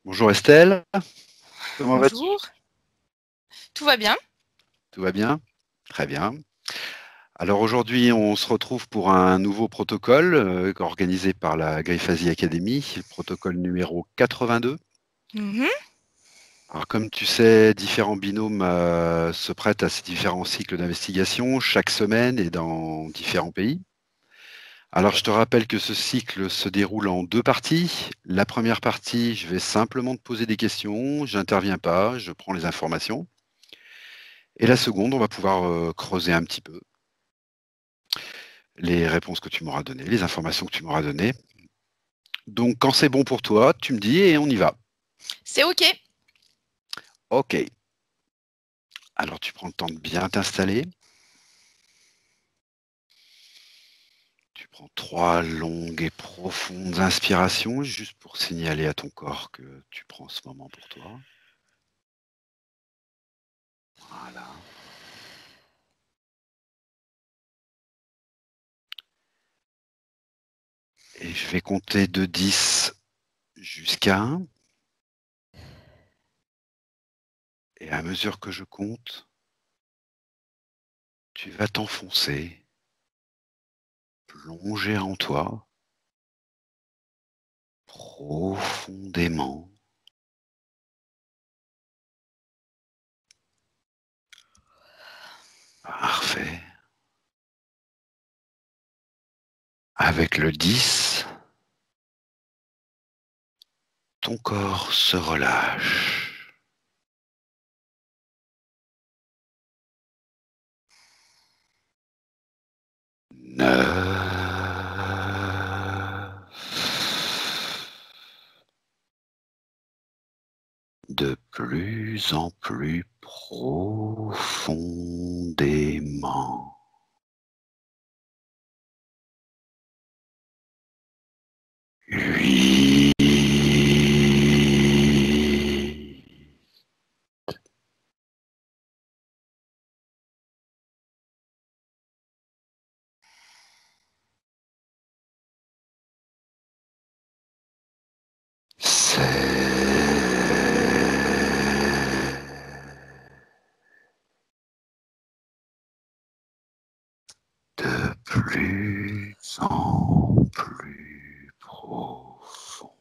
Bonjour Estelle, comment vas-tu? Bonjour, tout va bien? Tout va bien? Très bien. Alors aujourd'hui, on se retrouve pour un nouveau protocole organisé par la Griffasie Academy, le protocole numéro 82. Mhm. Alors comme tu sais, différents binômes se prêtent à ces différents cycles d'investigation chaque semaine et dans différents pays. Alors je te rappelle que ce cycle se déroule en deux parties. La première partie, je vais simplement te poser des questions, j'interviens pas, je prends les informations. Et la seconde, on va pouvoir creuser un petit peu les réponses que tu m'auras données, les informations que tu m'auras données. Donc, quand c'est bon pour toi, tu me dis et on y va. C'est OK. Ok. Alors, tu prends le temps de bien t'installer. Tu prends trois longues et profondes inspirations, juste pour signaler à ton corps que tu prends ce moment pour toi. Voilà. Et je vais compter de 10 jusqu'à 1. Et à mesure que je compte, tu vas t'enfoncer, plonger en toi, profondément. Parfait. Avec le 10, ton corps se relâche. 9, de plus en plus profondément. 8, 7, de plus en plus profond.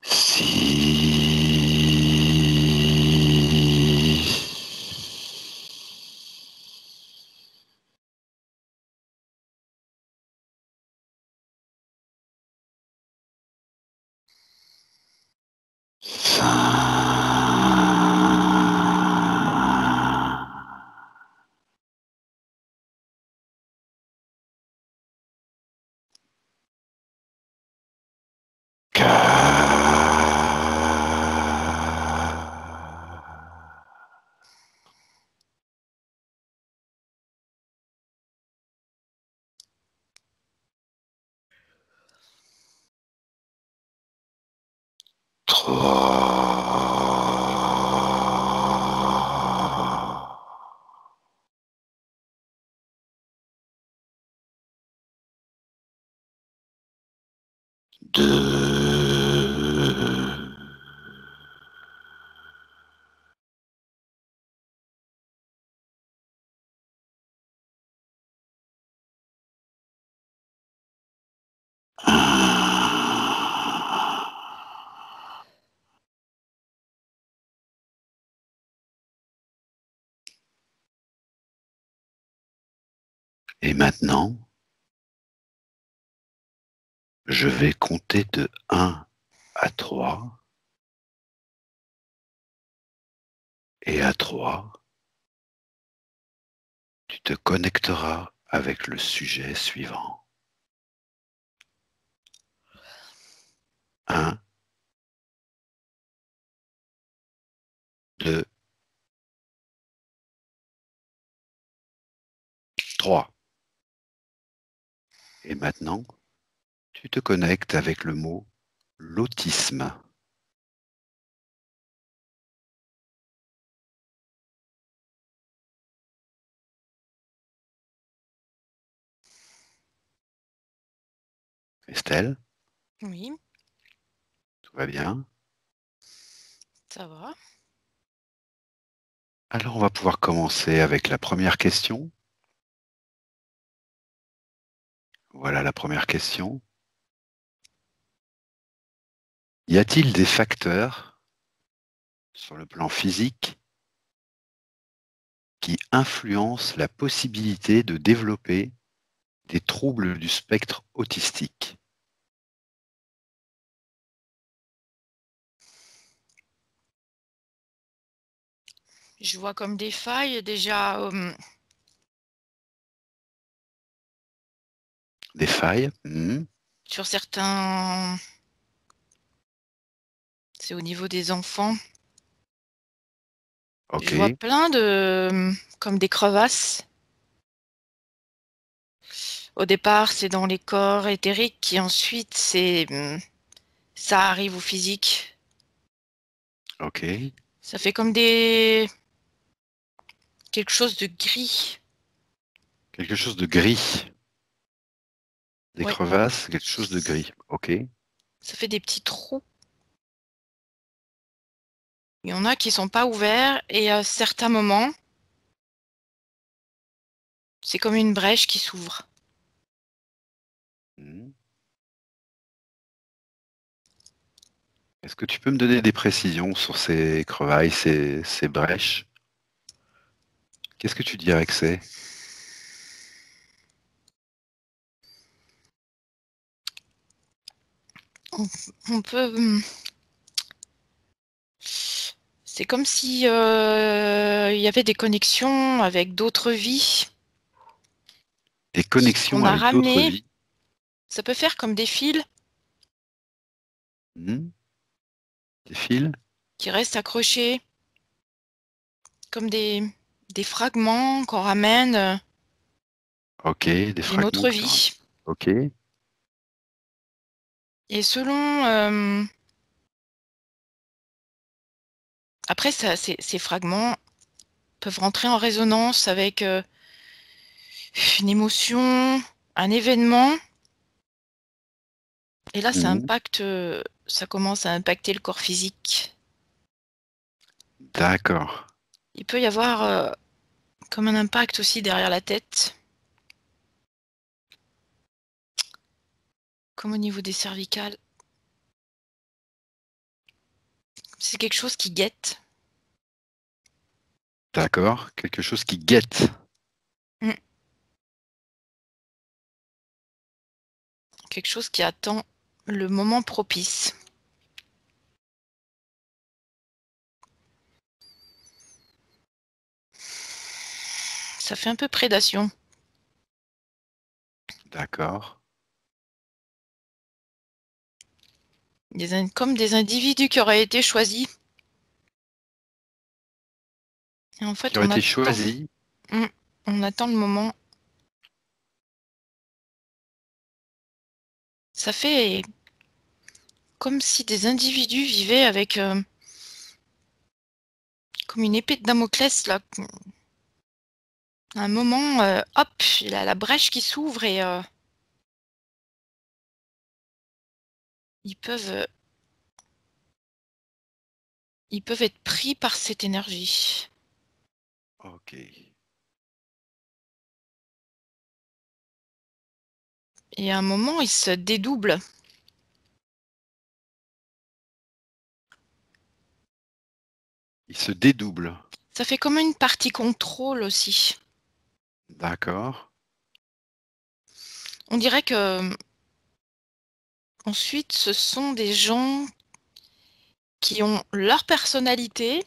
6,3, 2, et maintenant, je vais compter de 1 à 3, et à 3, tu te connecteras avec le sujet suivant. 1, 2, 3. Et maintenant, tu te connectes avec le mot l'autisme. Estelle, Oui, tout va bien? ça va. Alors, on va pouvoir commencer avec la première question. Voilà la première question. Y a-t-il des facteurs sur le plan physique qui influencent la possibilité de développer des troubles du spectre autistique? Je vois comme des failles déjà Des failles? sur certains. C'est au niveau des enfants. Ok, Je vois plein de comme des crevasses. Au départ, c'est dans les corps éthériques, et ensuite ça arrive au physique. ok. Ça fait comme quelque chose de gris. Quelque chose de gris. Des Ouais, crevasses, quelque chose de gris. Ok. ça fait des petits trous. Il y en a qui sont pas ouverts et à certains moments, c'est comme une brèche qui s'ouvre. Mhm. Est-ce que tu peux me donner des précisions sur ces crevailles, ces brèches? Qu'est-ce que tu dirais que c'est? On peut. C'est comme si il y avait des connexions avec d'autres vies Des connexions qu'on a avec d'autres ramenées. vies? Ça peut faire comme des fils Mhm. Des fils? qui restent accrochés, comme des fragments qu'on ramène Ok, des d'une fragments autre que tu ramènes. vie. Ok, Et selon. Après, ces fragments peuvent rentrer en résonance avec une émotion, un événement. Et là, mhm. ça commence à impacter le corps physique. D'accord, Il peut y avoir comme un impact aussi derrière la tête, comme au niveau des cervicales. C'est quelque chose qui guette. d'accord. Quelque chose qui guette. Mm. Quelque chose qui attend le moment propice. Ça fait un peu prédation. D'accord. Comme des individus qui auraient été choisis. Et en Qui fait, aurait été choisi. Mm. On attend le moment. Ça fait comme si des individus vivaient avec comme une épée de Damoclès là. À un moment, hop, il y a la brèche qui s'ouvre et ils peuvent, euh, ils peuvent être pris par cette énergie. Ok. Et à un moment, ils se dédoublent. Il se dédouble. Ça fait comme une partie contrôle aussi. D'accord. On dirait que ensuite, ce sont des gens qui ont leur personnalité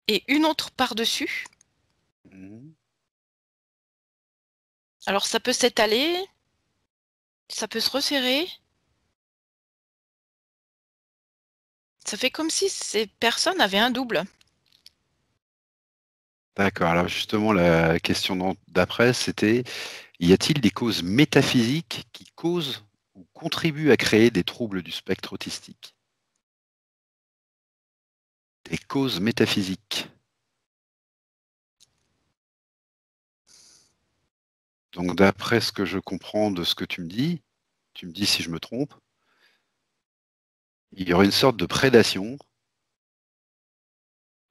et une autre par-dessus. Mhm. Alors ça peut s'étaler, ça peut se resserrer. Ça fait comme si ces personnes avaient un double. D'accord. Alors justement, la question d'après, c'était, y a-t-il des causes métaphysiques qui causent ou contribuent à créer des troubles du spectre autistique? Des causes métaphysiques. Donc d'après ce que je comprends de ce que tu me dis, tu me dis si je me trompe, il y aurait une sorte de prédation.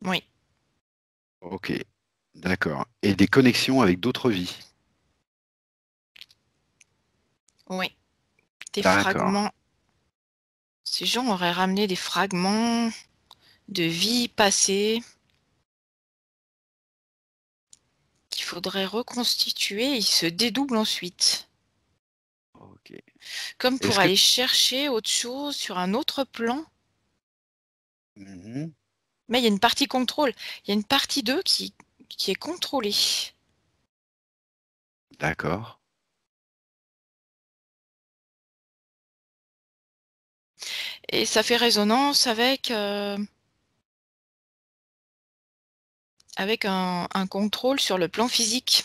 Oui, Ok, d'accord. Et des connexions avec d'autres vies. oui. Des D'accord. fragments. Ces gens auraient ramené des fragments de vie passée qu'il faudrait reconstituer. Ils se dédoublent ensuite. Ok. Comme Est-ce pour que... aller chercher autre chose sur un autre plan. Mhm. Mais il y a une partie contrôle. Il y a une partie d'eux qui est contrôlée. D'accord. Et ça fait résonance avec un contrôle sur le plan physique.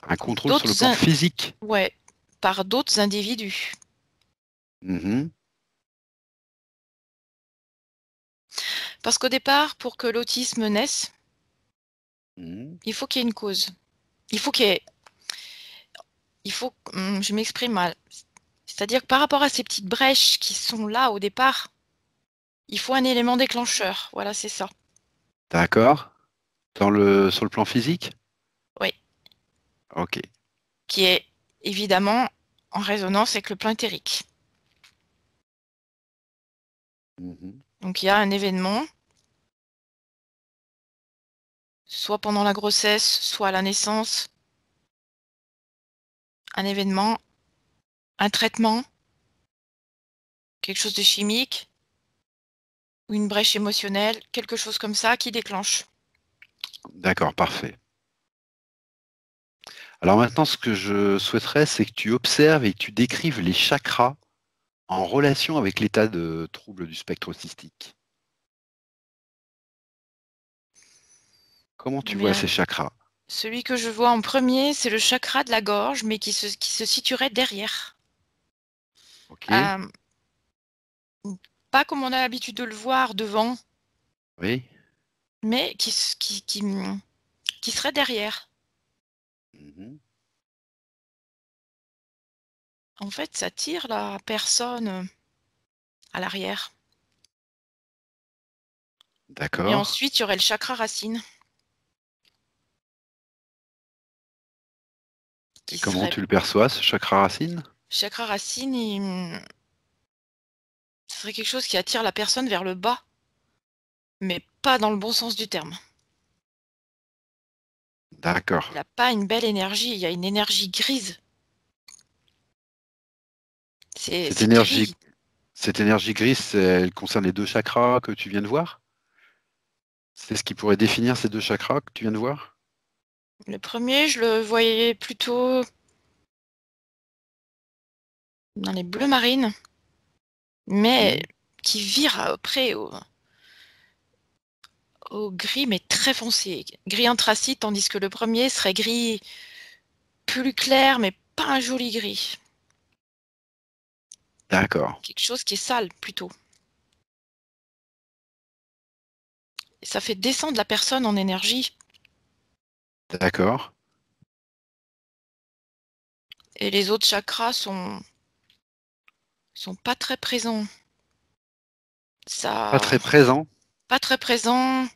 Un contrôle sur le plan physique. Ouais, par d'autres individus. Mhm. Parce qu'au départ, pour que l'autisme naisse, Mhm. il faut qu'il y ait une cause. Il faut qu'il y ait... Je m'exprime mal. C'est-à-dire que par rapport à ces petites brèches qui sont là au départ, il faut un élément déclencheur. Voilà, c'est ça. D'accord. Sur le plan physique? Oui. Ok. Qui est évidemment en résonance avec le plan éthérique. Mhm. Donc il y a un événement, soit pendant la grossesse, soit à la naissance, un événement, un traitement, quelque chose de chimique, ou une brèche émotionnelle, quelque chose comme ça qui déclenche. D'accord, parfait. Alors maintenant, ce que je souhaiterais, c'est que tu observes et que tu décrives les chakras en relation avec l'état de trouble du spectre autistique. Comment Eh tu vois bien, ces chakras? celui que je vois en premier, c'est le chakra de la gorge, mais qui se situerait derrière. Ok. Euh, pas comme on a l'habitude de le voir devant, Oui. mais qui serait derrière. Mhm. En fait, ça tire la personne à l'arrière. Et D'accord. ensuite, il y aurait le chakra racine, Et qui comment serait... tu le perçois, ce chakra racine? Chakra racine, ce serait quelque chose qui attire la personne vers le bas, mais pas dans le bon sens du terme. D'accord. Il n'a pas une belle énergie, il y a une énergie grise. Cette C'est énergie, gris. cette énergie grise, elle concerne les deux chakras que tu viens de voir? C'est ce qui pourrait définir ces deux chakras que tu viens de voir? Le premier, je le voyais plutôt dans les bleus marines, mais Mhm. qui vire après au gris, mais très foncé. Gris anthracite, tandis que le premier serait gris plus clair, mais pas un joli gris. D'accord. Quelque chose qui est sale, plutôt. Et ça fait descendre la personne en énergie. D'accord. Et les autres chakras sont pas très présents. Pas Ça, très présent. pas très présents.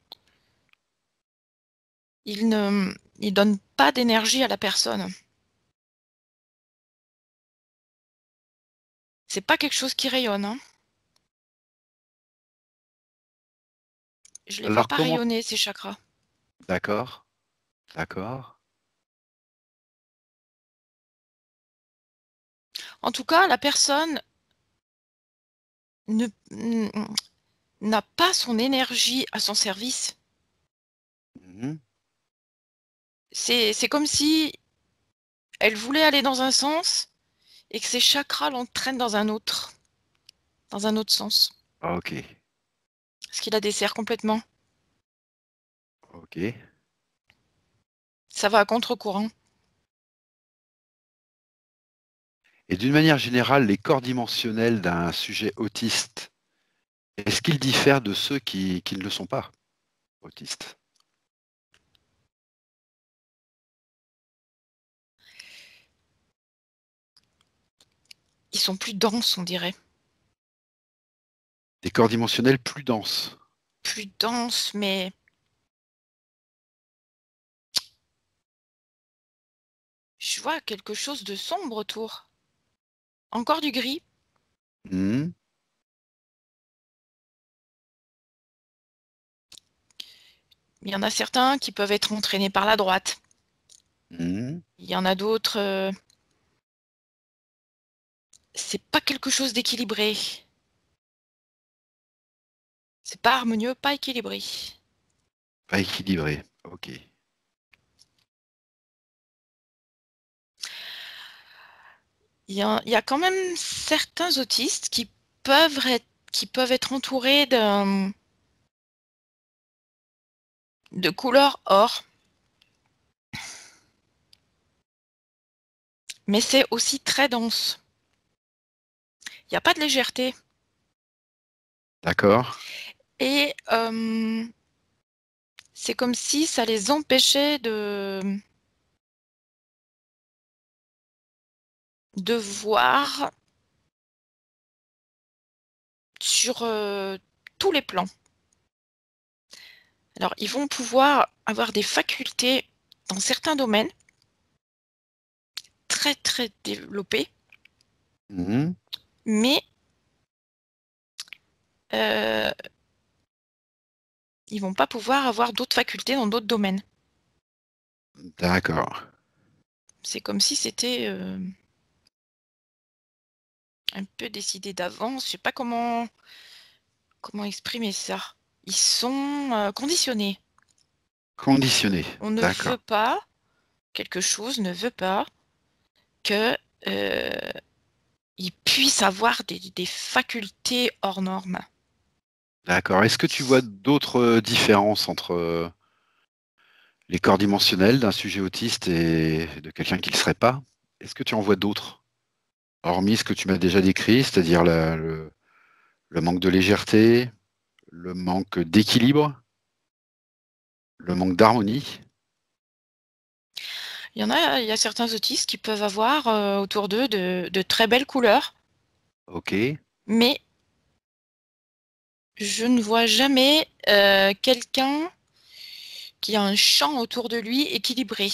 Ils donnent pas d'énergie à la personne. C'est pas quelque chose qui rayonne, hein. Je les vois Alors pas comment... rayonner, ces chakras. D'accord. D'accord. En tout cas, la personne ne, n'a pas son énergie à son service. Mhm. C'est comme si elle voulait aller dans un sens et que ses chakras l'entraînent dans un autre sens. Ok. Ce qui la dessert complètement. Ok. Ça va à contre-courant. Et d'une manière générale, les corps dimensionnels d'un sujet autiste, est-ce qu'ils diffèrent de ceux qui ne le sont pas autistes? sont plus denses, on dirait. Des corps dimensionnels plus denses. Plus denses, mais je vois quelque chose de sombre autour. Encore du gris. Mhm. Il y en a certains qui peuvent être entraînés par la droite. Mhm. Il y en a d'autres, c'est pas quelque chose d'équilibré. C'est pas harmonieux, pas équilibré. Pas équilibré. Ok. Il y a quand même certains autistes qui peuvent être entourés de couleur or. Mais c'est aussi très dense. Il n'y a pas de légèreté. D'accord. Et c'est comme si ça les empêchait de voir sur tous les plans. Alors, ils vont pouvoir avoir des facultés dans certains domaines très, très développées, Mhm. mais euh, ils vont pas pouvoir avoir d'autres facultés dans d'autres domaines. D'accord. C'est comme si c'était un peu décidé d'avance. Je sais pas comment exprimer ça. Ils sont conditionnés. Conditionné. On ne veut D'accord. pas, quelque chose ne veut pas que ils puissent avoir des facultés hors normes. D'accord. Est-ce que tu vois d'autres différences entre les corps dimensionnels d'un sujet autiste et de quelqu'un qui ne le serait pas? Est-ce que tu en vois d'autres? Hormis ce que tu m'as déjà décrit, c'est-à-dire le manque de légèreté, le manque d'équilibre, le manque d'harmonie. Il y a certains autistes qui peuvent avoir autour d'eux de très belles couleurs, Ok, mais je ne vois jamais quelqu'un qui a un champ autour de lui équilibré.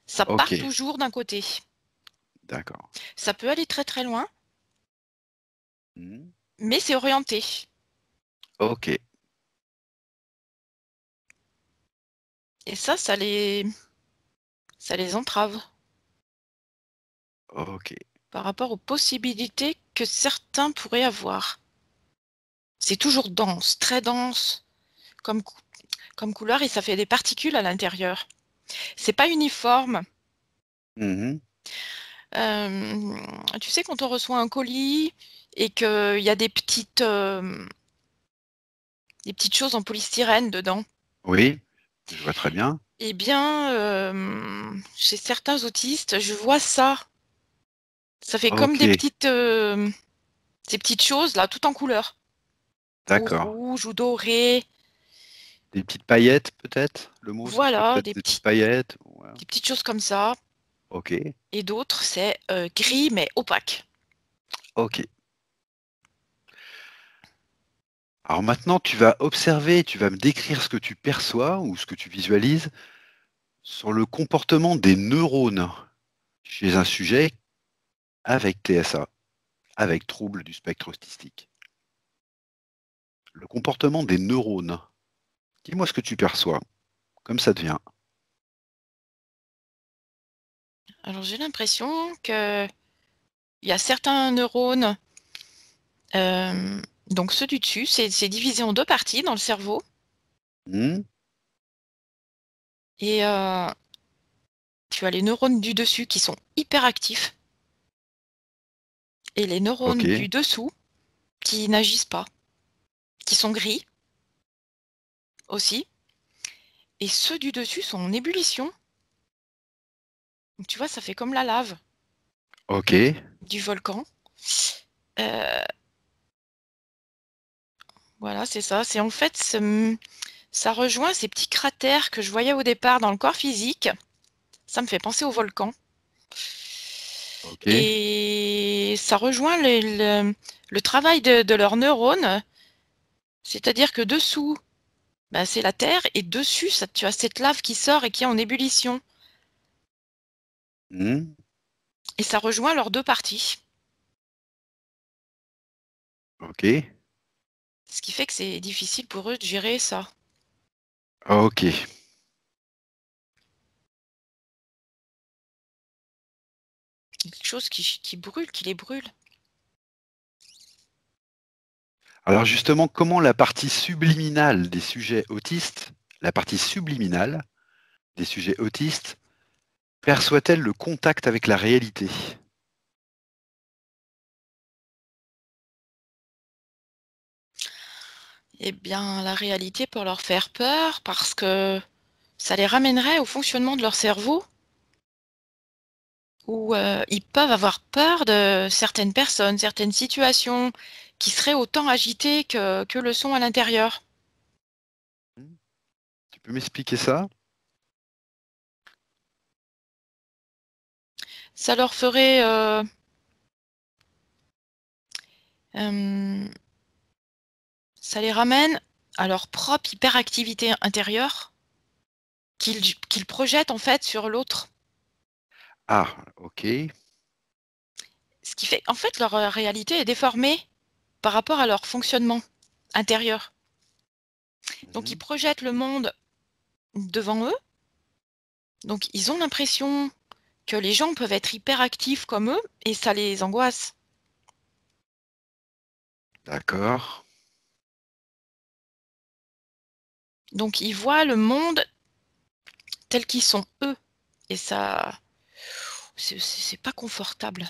Ça ok, part toujours d'un côté. d'accord. Ça peut aller très très loin, Mhm. mais c'est orienté. Ok, Et ça les entrave ok, par rapport aux possibilités que certains pourraient avoir. C'est toujours dense, très dense comme, comme couleur et ça fait des particules à l'intérieur. C'est pas uniforme. Mhm. Tu sais, quand on reçoit un colis et qu'il y a des petites choses en polystyrène dedans, Oui, je vois très bien. eh bien, chez certains autistes, je vois ça. Ça fait comme Ok, ces petites choses là, tout en couleur, ou d'accord. rouge ou doré. Des petites paillettes, peut-être? Le mot, ce serait Voilà, peut-être des petites paillettes. Ouais. des petites choses comme ça. Ok, Et d'autres, c'est gris mais opaque. ok. Alors maintenant, tu vas observer, tu vas me décrire ce que tu perçois ou ce que tu visualises sur le comportement des neurones chez un sujet avec TSA, avec trouble du spectre autistique. Le comportement des neurones. Dis-moi ce que tu perçois, comme ça devient. Alors j'ai l'impression que il y a certains neurones, donc ceux du dessus, c'est divisé en deux parties dans le cerveau. Hmm. Et tu as les neurones du dessus qui sont hyper actifs et les Ok, neurones du dessous qui n'agissent pas, qui sont gris aussi. Et ceux du dessus sont en ébullition. Donc tu vois, ça fait comme la lave ok, du volcan. Euh, voilà, c'est ça. C'est en fait, ça rejoint ces petits cratères que je voyais au départ dans le corps physique. Ça me fait penser au volcan. ok. Et Et ça rejoint le travail de leurs neurones, c'est-à-dire que dessous, bah, c'est la Terre, et dessus, tu as cette lave qui sort et qui est en ébullition. Mhm. Et ça rejoint leurs deux parties. Ok. Ce qui fait que c'est difficile pour eux de gérer ça. Ok. Quelque chose qui brûle, qui les brûle. Alors justement, comment la partie subliminale des sujets autistes, la partie subliminale des sujets autistes, perçoit-elle le contact avec la réalité? Eh bien, la réalité peut leur faire peur parce que ça les ramènerait au fonctionnement de leur cerveau où ils peuvent avoir peur de certaines personnes, certaines situations qui seraient autant agitées que le sont à l'intérieur. Tu peux m'expliquer ça? Ça leur ferait ça les ramène à leur propre hyperactivité intérieure qu'ils projettent en fait sur l'autre. Ah, ok. Ce qui fait en fait leur réalité est déformée par rapport à leur fonctionnement intérieur. Donc ils Mhm. projettent le monde devant eux. Donc ils ont l'impression que les gens peuvent être hyperactifs comme eux et ça les angoisse. D'accord. Donc ils voient le monde tel qu'ils sont eux et ça c'est pas confortable.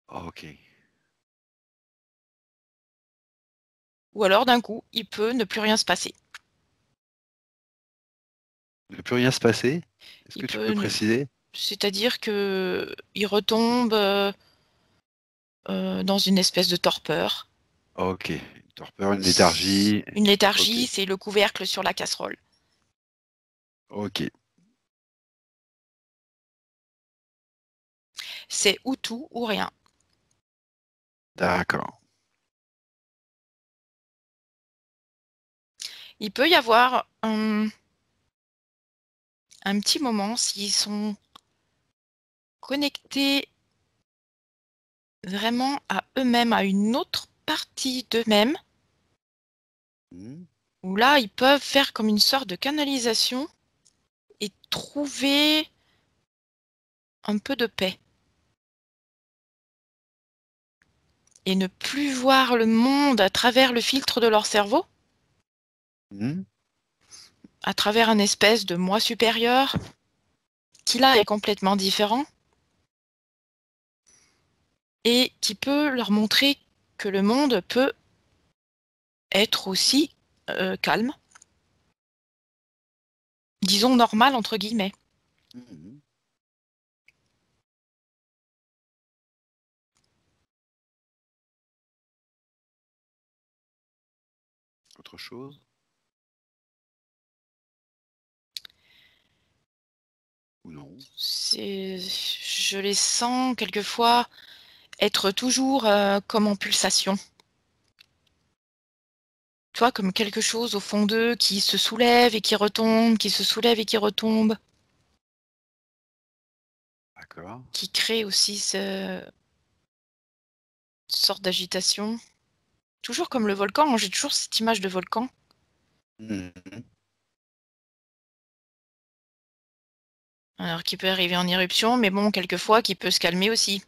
Ok. Ou alors d'un coup, il peut ne plus rien se passer. Il ne peut plus rien se passer? Est-ce Il que tu peux peut ne préciser? C'est-à-dire qu'il retombe, dans une espèce de torpeur. Ok. Une torpeur, une S léthargie. Une Ok. léthargie, c'est le couvercle sur la casserole. Ok. C'est ou tout ou rien. D'accord. Il peut y avoir un petit moment s'ils sont connectés vraiment à eux-mêmes, à une autre partie d'eux-mêmes, Mhm. où là, ils peuvent faire comme une sorte de canalisation et trouver un peu de paix. Et ne plus voir le monde à travers le filtre de leur cerveau, Mhm. à travers un espèce de moi supérieur, qui là est complètement différent, et qui peut leur montrer que le monde peut être aussi calme, disons normal entre guillemets. Mhm. Autre chose? Ou non? Je les sens quelquefois être toujours comme en pulsation. Tu vois, comme quelque chose au fond d'eux qui se soulève et qui retombe, qui se soulève et qui retombe, D'accord. qui crée aussi sorte d'agitation. Toujours comme le volcan, j'ai toujours cette image de volcan. Mhm. Alors qui peut arriver en éruption, mais bon, quelquefois qui peut se calmer aussi.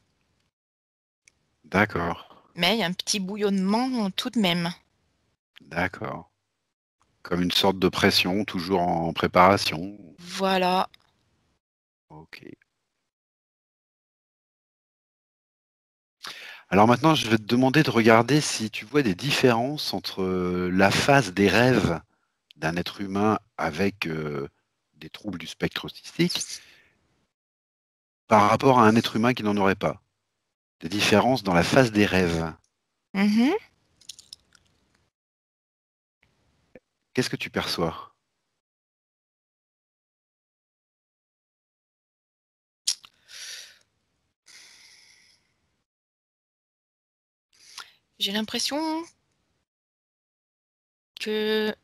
D'accord. Mais il y a un petit bouillonnement tout de même. D'accord. Comme une sorte de pression, toujours en préparation. Voilà. Ok. Alors maintenant, je vais te demander de regarder si tu vois des différences entre la phase des rêves d'un être humain avec des troubles du spectre autistique par rapport à un être humain qui n'en aurait pas. Des différences dans la phase des rêves. Mhm. Qu'est-ce que tu perçois? j'ai l'impression que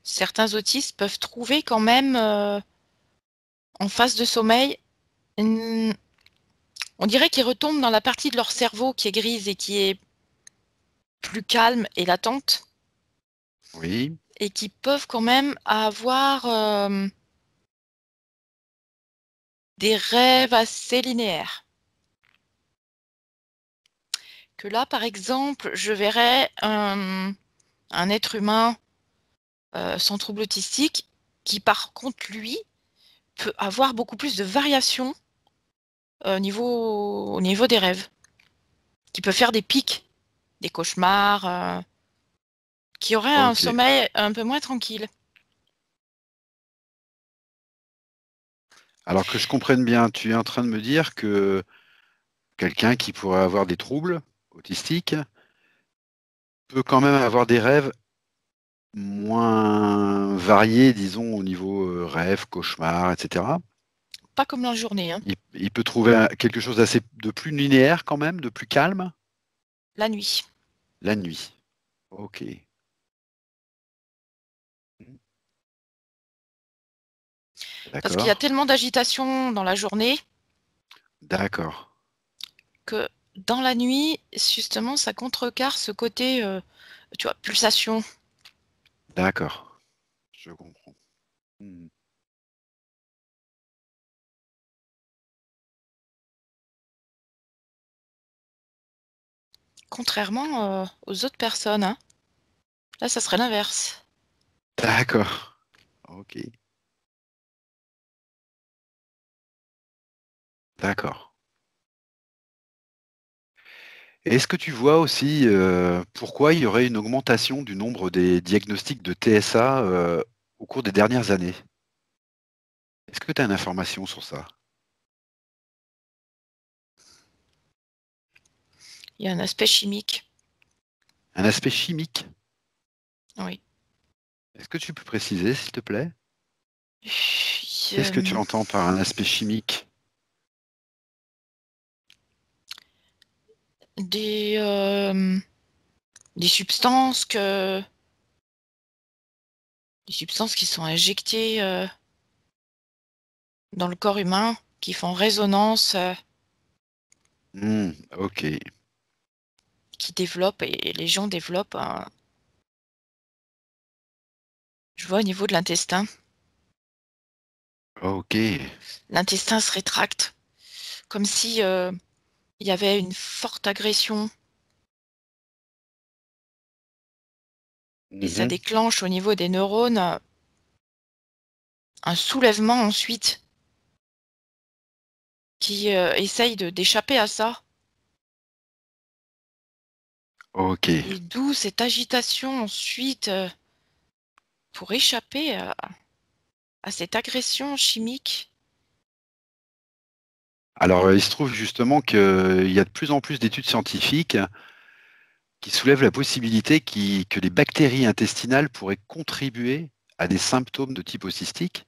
certains autistes peuvent trouver quand même en phase de sommeil, on dirait qu'ils retombent dans la partie de leur cerveau qui est grise et qui est plus calme et latente, Oui, et qui peuvent quand même avoir des rêves assez linéaires. Que là, par exemple, je verrais un être humain sans trouble autistique qui, par contre, lui, peut avoir beaucoup plus de variations au niveau des rêves, qui peut faire des pics, des cauchemars, qui aurait un ok. sommeil un peu moins tranquille. Alors que je comprenne bien, tu es en train de me dire que quelqu'un qui pourrait avoir des troubles autistiques peut quand même avoir des rêves moins variés, disons, au niveau rêve, cauchemar, etc. Pas comme la journée, hein, Il peut trouver quelque chose d'assez de plus linéaire quand même, de plus calme, la nuit. la nuit. Ok. Parce qu'il y a D'accord. tellement d'agitation dans la journée D'accord. que dans la nuit, justement, ça contrecarre ce côté, tu vois, pulsation. D'accord. Je comprends. Hmm. Contrairement aux autres personnes, hein. Là, ça serait l'inverse. D'accord. Ok. D'accord. Est-ce que tu vois aussi pourquoi il y aurait une augmentation du nombre des diagnostics de TSA au cours des dernières années? Est-ce que tu as une information sur ça? Il y a un aspect chimique. Un aspect chimique? Oui. Est-ce que tu peux préciser, s'il te plaît? Qu'est-ce que tu Hem, entends par un aspect chimique? des, des substances que des substances qui sont injectées, dans le corps humain, qui font résonance, Hmm, ok, qui développent et les gens développent un je vois au niveau de l'intestin. ok. L'intestin se rétracte, comme si, il y avait une forte agression et ça Mhm. déclenche au niveau des neurones, un soulèvement ensuite qui, essaye d'échapper à ça Ok. et d'où cette agitation ensuite, pour échapper à cette agression chimique. Alors, il se trouve justement qu'il y a de plus en plus d'études scientifiques qui soulèvent la possibilité que les bactéries intestinales pourraient contribuer à des symptômes de type cystique.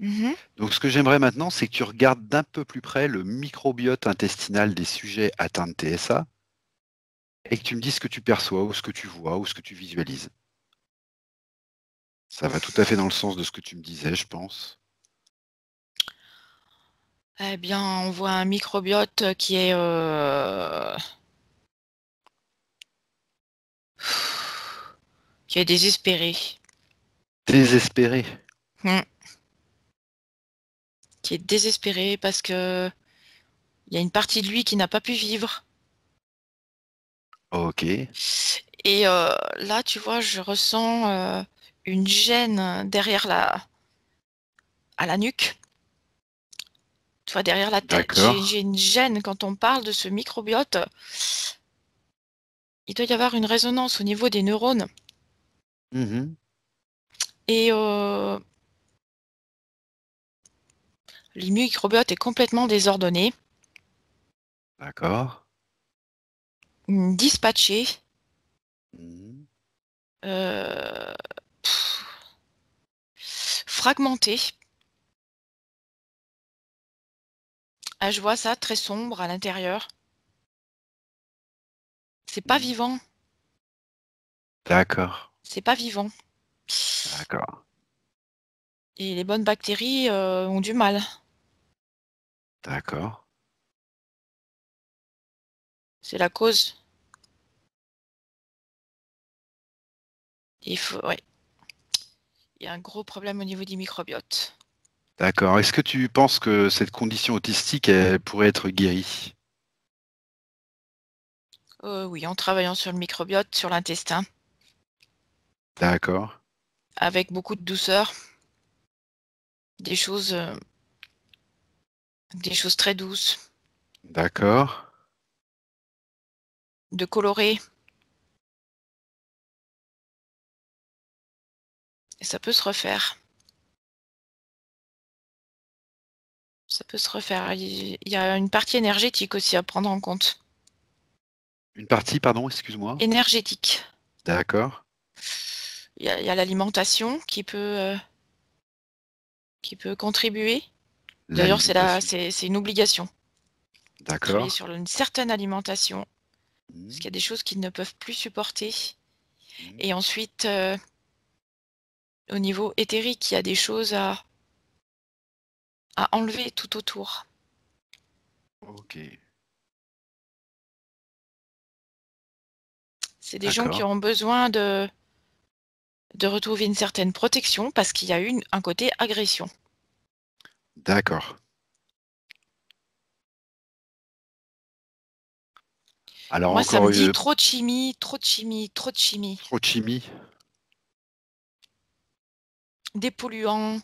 Mmh. Donc, ce que j'aimerais maintenant, c'est que tu regardes d'un peu plus près le microbiote intestinal des sujets atteints de TSA et que tu me dises ce que tu perçois ou ce que tu vois ou ce que tu visualises. Ça va tout à fait dans le sens de ce que tu me disais, je pense. Eh bien, on voit un microbiote qui est désespéré. Désespéré. Mmh. Qui est désespéré parce qu'il y a une partie de lui qui n'a pas pu vivre Ok. et là, tu vois, je ressens, une gêne derrière à la nuque, tu vois, derrière la tête. D'accord. J'ai une gêne quand on parle de ce microbiote. Il doit y avoir une résonance au niveau des neurones Mhm. et le microbiote est complètement désordonné, D'accord. dispatché, Mhm. heu, fragmenté. Ah, je vois ça très sombre à l'intérieur. C'est pas vivant. D'accord. C'est pas vivant. D'accord. Et les bonnes bactéries ont du mal. D'accord. C'est la cause. Ouais. Il y a un gros problème au niveau du microbiote. D'accord. Est-ce que tu penses que cette condition autistique, elle pourrait être guérie? Oui, en travaillant sur le microbiote, sur l'intestin, D'accord. avec beaucoup de douceur, des choses très douces, D'accord. de coloré. Et ça peut se refaire. Ça peut se refaire. Il y a une partie énergétique aussi à prendre en compte. Une partie, pardon, excuse-moi. Énergétique. D'accord. Il y a l'alimentation qui peut contribuer. D'ailleurs, L'alimentation. c'est une obligation. Travailler D'accord. sur une certaine alimentation, parce Mhm. qu'il y a des choses qu'ils ne peuvent plus supporter. Mhm. Et ensuite, au niveau éthérique, il y a des choses à enlever tout autour. Ok. C'est des gens qui D'accord. ont besoin de retrouver une certaine protection parce qu'il y a eu un côté agression. D'accord. Alors Moi, ça me encore dit trop de chimie, trop de chimie, trop de chimie. trop de chimie. Des polluants,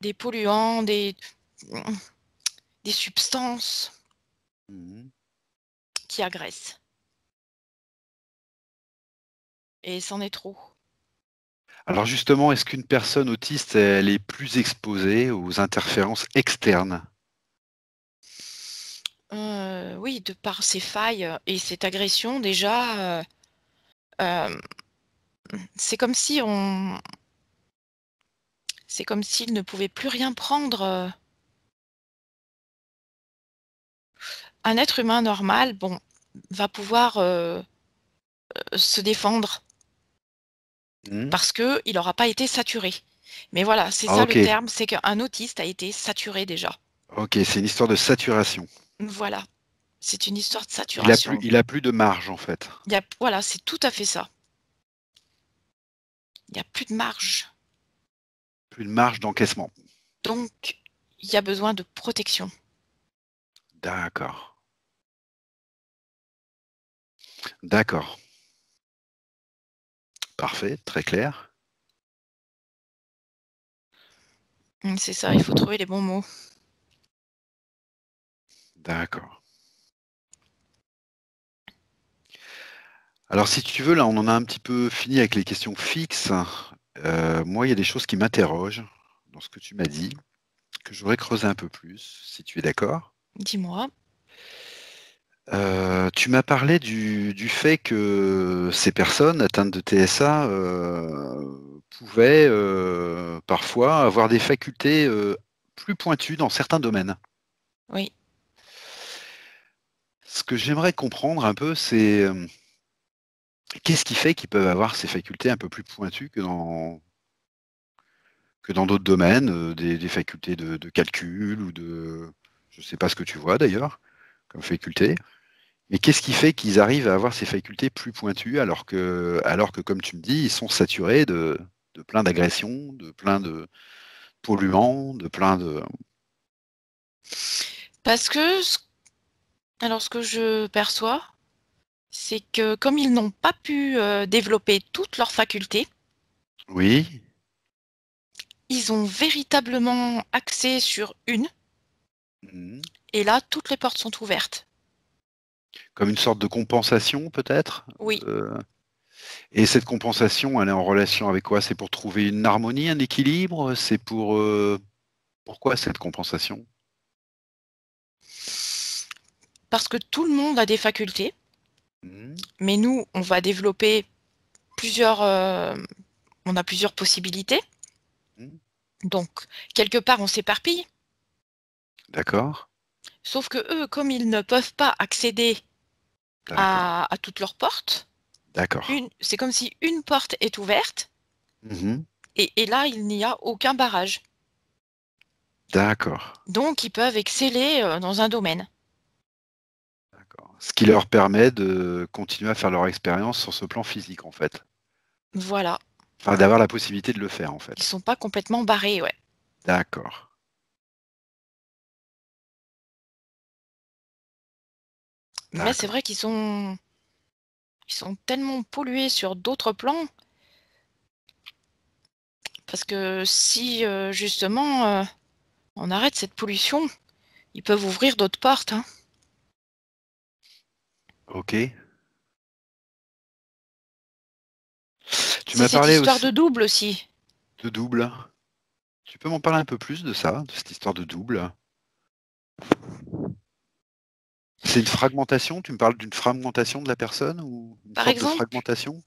des polluants, des substances Mhm. qui agressent. Et c'en est trop. Alors justement, est-ce qu'une personne autiste, elle est plus exposée aux interférences externes? Oui, de par ces failles et cette agression, déjà, euh, c'est comme si c'est comme s'il ne pouvait plus rien prendre. Un être humain normal, bon, va pouvoir se défendre Mhm. parce que il n'aura pas été saturé. Mais voilà, c'est Ah, ça le ok. terme, c'est qu'un autiste a été saturé déjà. Ok, c'est une histoire de saturation. Voilà, c'est une histoire de saturation. Il a plus de marge en fait. Voilà, c'est tout à fait ça. Il n'y a plus de marge. Plus de marge d'encaissement. Donc, il y a besoin de protection. D'accord. D'accord. Parfait, très clair. C'est ça, il faut trouver les bons mots. D'accord. Alors si tu veux, là, on en a un petit peu fini avec les questions fixes. Moi, il y a des choses qui m'interrogent dans ce que tu m'as dit, que je voudrais creuser un peu plus, si tu es d'accord. Dis-moi. Tu m'as parlé du fait que ces personnes atteintes de TSA pouvaient parfois avoir des facultés plus pointues dans certains domaines. Oui. Ce que j'aimerais comprendre un peu, c'est qu'est-ce qui fait qu'ils peuvent avoir ces facultés un peu plus pointues que dans d'autres domaines, des facultés de calcul ou de... Je ne sais pas ce que tu vois d'ailleurs comme faculté. Mais qu'est-ce qui fait qu'ils arrivent à avoir ces facultés plus pointues alors que, comme tu me dis, ils sont saturés de plein d'agressions, de plein de polluants, de plein de... Parce que, alors ce que je perçois, c'est que comme ils n'ont pas pu développer toutes leurs facultés, Oui, ils ont véritablement axé sur une, mhm. et là, toutes les portes sont ouvertes. Comme une sorte de compensation peut-être. Oui, Euh, et cette compensation, elle est en relation avec quoi? C'est pour trouver une harmonie, un équilibre? C'est pour... pourquoi cette compensation? parce que tout le monde a des facultés, Mhm, mais nous, on va développer plusieurs, on a plusieurs possibilités. mhm. Donc, quelque part, on s'éparpille. D'accord. Sauf que eux, comme ils ne peuvent pas accéder D'accord. à toutes leurs portes, D'accord. c'est comme si une porte est ouverte Mhm. et là, il n'y a aucun barrage. D'accord. Donc, ils peuvent exceller dans un domaine. D'accord. Ce qui leur permet de continuer à faire leur expérience sur ce plan physique, en fait. Voilà. Enfin, d'avoir la possibilité de le faire, en Ils fait. sont pas complètement barrés, ouais. D'accord. Mais c'est D'accord. vrai ils sont tellement pollués sur d'autres plans, parce que si justement on arrête cette pollution, ils peuvent ouvrir d'autres portes, hein. Ok. Tu C'est m'as cette parlé histoire aussi de double aussi. de double. Tu peux m'en parler un peu plus de ça, de cette histoire de double? C'est une fragmentation? Tu me parles d'une fragmentation de la personne ou une Par sorte de exemple, fragmentation?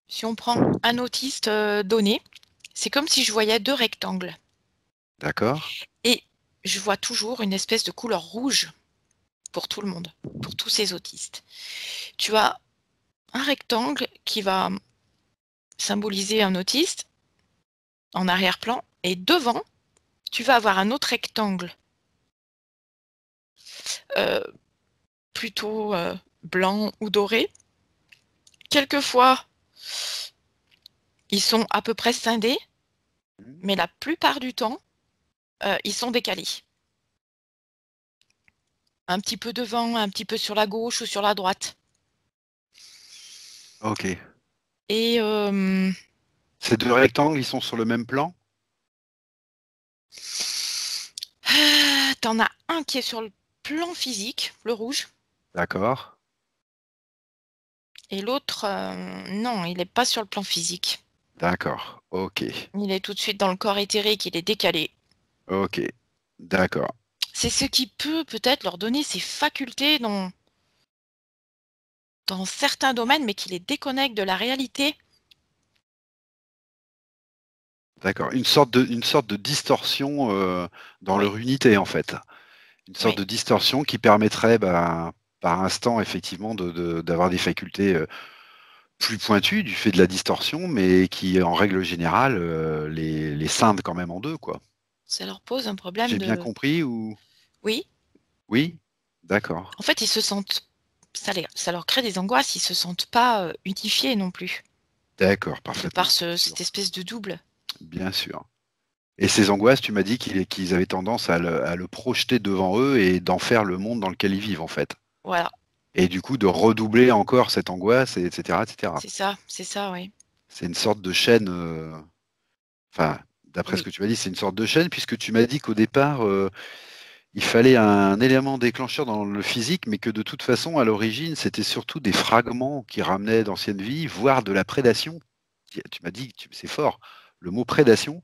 si on prend un autiste donné, c'est comme si je voyais deux rectangles. D'accord. Et je vois toujours une espèce de couleur rouge pour tout le monde, pour tous ces autistes. Tu as un rectangle qui va symboliser un autiste en arrière-plan, et devant, tu vas avoir un autre rectangle euh, plutôt blanc ou doré. Quelquefois, ils sont à peu près scindés, Mhm. mais la plupart du temps, ils sont décalés. Un petit peu devant, un petit peu sur la gauche ou sur la droite. Ok. Et Ces deux rectangles, ils sont sur le même plan? t'en as un qui est sur le plan physique, le rouge, D'accord. et l'autre, non, il n'est pas sur le plan physique. D'accord. Ok. Il est tout de suite dans le corps éthérique, il est décalé. Ok. D'accord. C'est ce qui peut peut-être leur donner ces facultés dans certains domaines, mais qui les déconnectent de la réalité. D'accord. Une sorte de distorsion dans Oui, leur unité, en fait. Une sorte oui, de distorsion qui permettrait, bah, par instant, effectivement, d'avoir des facultés plus pointues du fait de la distorsion, mais qui, en règle générale, les scinde quand même en deux, quoi. ça leur pose un problème J'ai bien de... compris ou... Oui, Oui? D'accord. en fait, ils se sentent... ça leur crée des angoisses, ils se sentent pas unifiés non plus, D'accord, de par parfaitement. Bien sûr. cette espèce de double. Bien sûr. Et ces angoisses, tu m'as dit qu'ils avaient tendance à le projeter devant eux et d'en faire le monde dans lequel ils vivent, en fait. Voilà, Et du coup, de redoubler encore cette angoisse, et etc., etc. c'est ça, oui. C'est une sorte de chaîne, enfin, d'après ce Oui, que tu m'as dit, c'est une sorte de chaîne, puisque tu m'as dit qu'au départ, il fallait un élément déclencheur dans le physique, mais que de toute façon, à l'origine, c'était surtout des fragments qui ramenaient d'anciennes vies, voire de la prédation. Tu m'as dit, c'est fort, le mot prédation.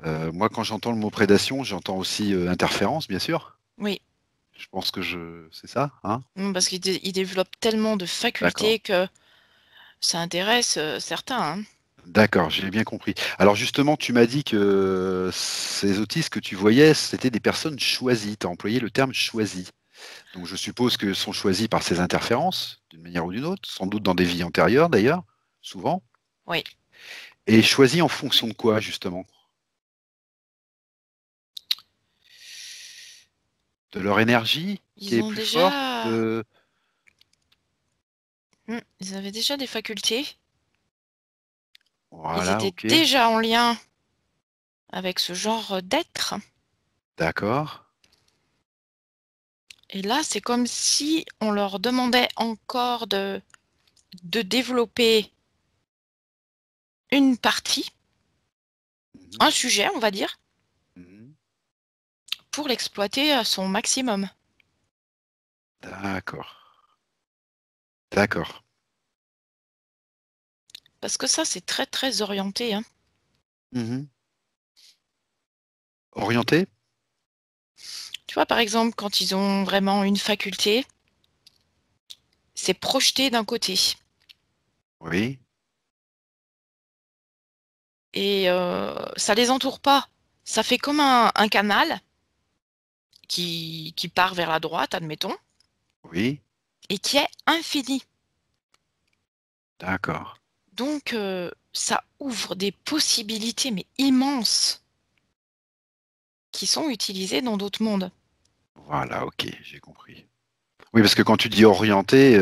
Moi, quand j'entends le mot prédation, j'entends aussi interférence, bien sûr. oui. Je pense que c'est ça, hein? Parce qu'ils développent tellement de D'accord. facultés que ça intéresse certains, hein. D'accord, j'ai bien compris. Alors justement, tu m'as dit que ces autistes que tu voyais, c'était des personnes choisies. Tu as employé le terme choisi. Donc je suppose que sont choisis par ces interférences, d'une manière ou d'une autre, sans doute dans des vies antérieures d'ailleurs, souvent. Oui. Et choisis en fonction de quoi, justement? De leur énergie qui Ils est ont plus forte? déjà... Ils avaient déjà des facultés. Ils Voilà, étaient ok. déjà en lien avec ce genre d'être. D'accord. Et là, c'est comme si on leur demandait encore de développer une partie, Mhm, un sujet, on va dire, mhm. pour l'exploiter à son maximum. D'accord. D'accord. Parce que ça, c'est très, très orienté, hein. Mhm. Orienté? Tu vois, par exemple, quand ils ont vraiment une faculté, c'est projeté d'un côté. Oui. Et ça les entoure pas. Ça fait comme un canal. qui part vers la droite, admettons, Oui, et qui est infini. d'accord. Donc, ça ouvre des possibilités, mais immenses, qui sont utilisées dans d'autres mondes. Voilà, ok, j'ai compris. Oui, parce que quand tu dis orienté,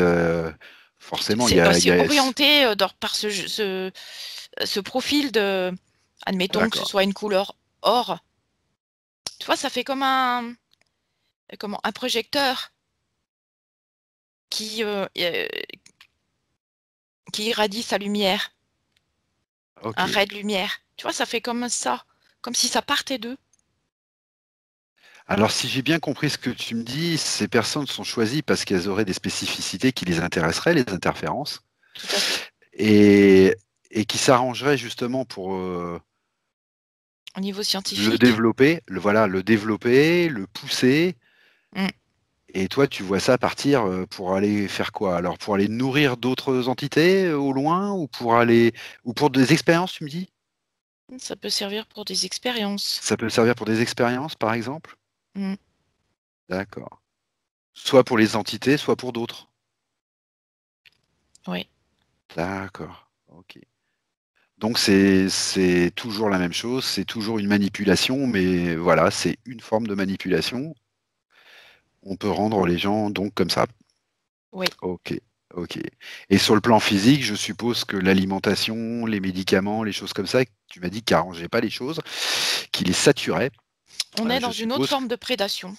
forcément, il y a, il y C'est a- orienté par ce profil de, admettons que ce D'accord. soit une couleur or. Tu vois, ça fait comme un projecteur qui, euh, euh, qui irradie sa lumière, Ok. un ray de lumière. Tu vois, ça fait comme ça, comme si ça partait d'eux. Alors, si j'ai bien compris ce que tu me dis, ces personnes sont choisies parce qu'elles auraient des spécificités qui les intéresseraient, les interférences, Tout à fait. et, et qui s'arrangeraient justement pour Au niveau le scientifique. développer, le développer, le pousser. Mm. Et toi, tu vois ça partir pour aller faire quoi? Alors, pour aller nourrir d'autres entités au loin, ou pour des expériences, tu me dis? Ça peut servir pour des expériences. Ça peut servir pour des expériences, par exemple? Mm. D'accord. Soit pour les entités, soit pour d'autres. Oui. D'accord. Ok. Donc c'est toujours la même chose, c'est toujours une manipulation, mais voilà, c'est une forme de manipulation. On peut rendre les gens donc comme ça. Oui. Ok, ok. Et sur le plan physique, je suppose que l'alimentation, les médicaments, les choses comme ça, tu m'as dit qu'ils n'arrangeaient pas les choses, qu'ils les saturaient. On est Je dans une autre suppose, forme de prédation.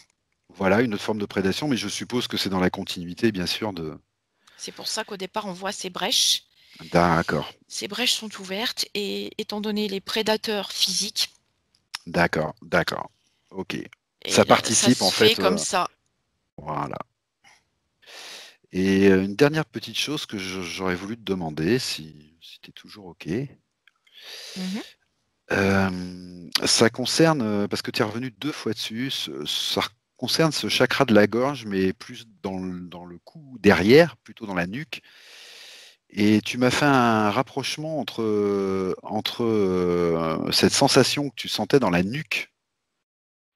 voilà, une autre forme de prédation, mais je suppose que c'est dans la continuité, bien sûr, de. C'est pour ça qu'au départ, on voit ces brèches. D'accord, Ces brèches sont ouvertes et étant donné les prédateurs physiques, d'accord, d'accord. Ok. Ça et ça participe en se fait fait. comme ça. Voilà. Et une dernière petite chose que j'aurais voulu te demander, si tu es toujours OK. Mhm. Ça concerne, parce que tu es revenu 2 fois dessus, ça concerne ce chakra de la gorge, mais plus dans le cou derrière, plutôt dans la nuque. Et tu m'as fait un rapprochement entre cette sensation que tu sentais dans la nuque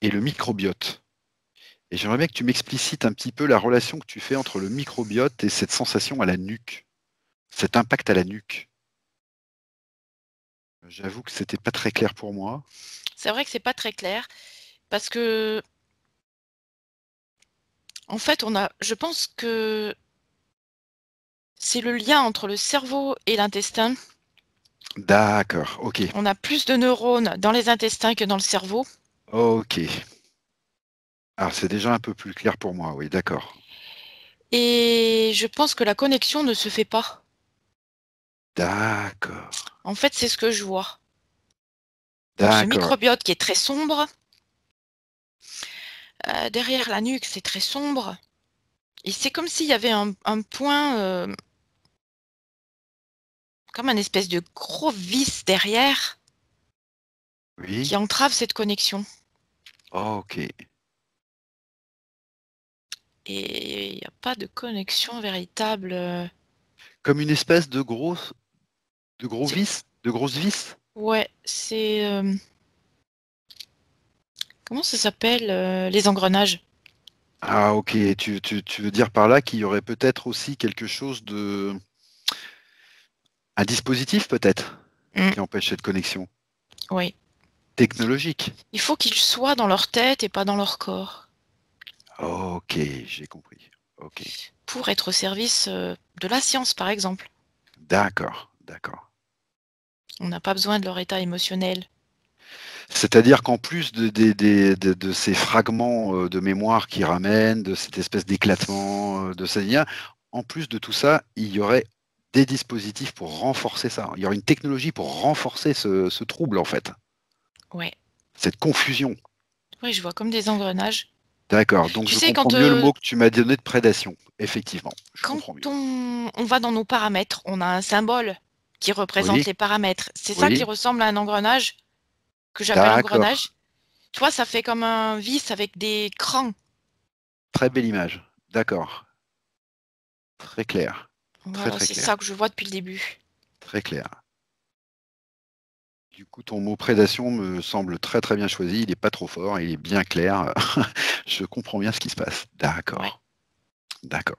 et le microbiote. Et j'aimerais bien que tu m'explicites un petit peu la relation que tu fais entre le microbiote et cette sensation à la nuque, cet impact à la nuque. J'avoue que c'était pas très clair pour moi. C'est vrai que c'est pas très clair parce que, en fait, je pense que c'est le lien entre le cerveau et l'intestin. D'accord, ok, On a plus de neurones dans les intestins que dans le cerveau. ok. Alors c'est déjà un peu plus clair pour moi, oui, d'accord. Et je pense que la connexion ne se fait pas. D'accord, En fait, c'est ce que je vois. Donc ce d'accord. microbiote qui est très sombre, derrière la nuque, c'est très sombre. Et c'est comme s'il y avait un point, comme un espèce de gros vis derrière qui Oui, entrave cette connexion. ok. Et il n'y a pas de connexion véritable. Comme une espèce de gros C'est- vis, de grosses vis? Ouais, c'est... comment ça s'appelle, les engrenages? Ah ok, tu veux dire par là qu'il y aurait peut-être aussi quelque chose un dispositif peut-être Mm, qui empêche cette connexion oui. technologique. Il faut qu'ils soient dans leur tête et pas dans leur corps Ok, j'ai compris. Ok, pour être au service de la science, par exemple. d'accord, d'accord. On n'a pas besoin de leur état émotionnel. C'est-à-dire qu'en plus de ces fragments de mémoire qui ramènent, de cette espèce d'éclatement de ces liens, en plus de tout ça, il y aurait des dispositifs pour renforcer ça. Il y aurait une technologie pour renforcer ce trouble, en fait, Ouais. cette confusion. Oui, je vois comme des engrenages. D'accord, donc Tu je sais, comprends mieux le mot que tu m'as donné de prédation. Effectivement, je quand comprends mieux. on va dans nos paramètres, on a un symbole qui représente Oui, les paramètres. C'est ça qui oui, ressemble à un engrenage, que j'appelle d'accord. engrenage. Tu vois, ça fait comme un vis avec des crans. Très belle image. D'accord. Très clair. Très Voilà, très c'est clair. ça que je vois depuis le début. Très clair. Du coup, ton mot prédation me semble très très bien choisi. Il n'est pas trop fort, il est bien clair. Je comprends bien ce qui se passe. Ouais. D'accord. D'accord.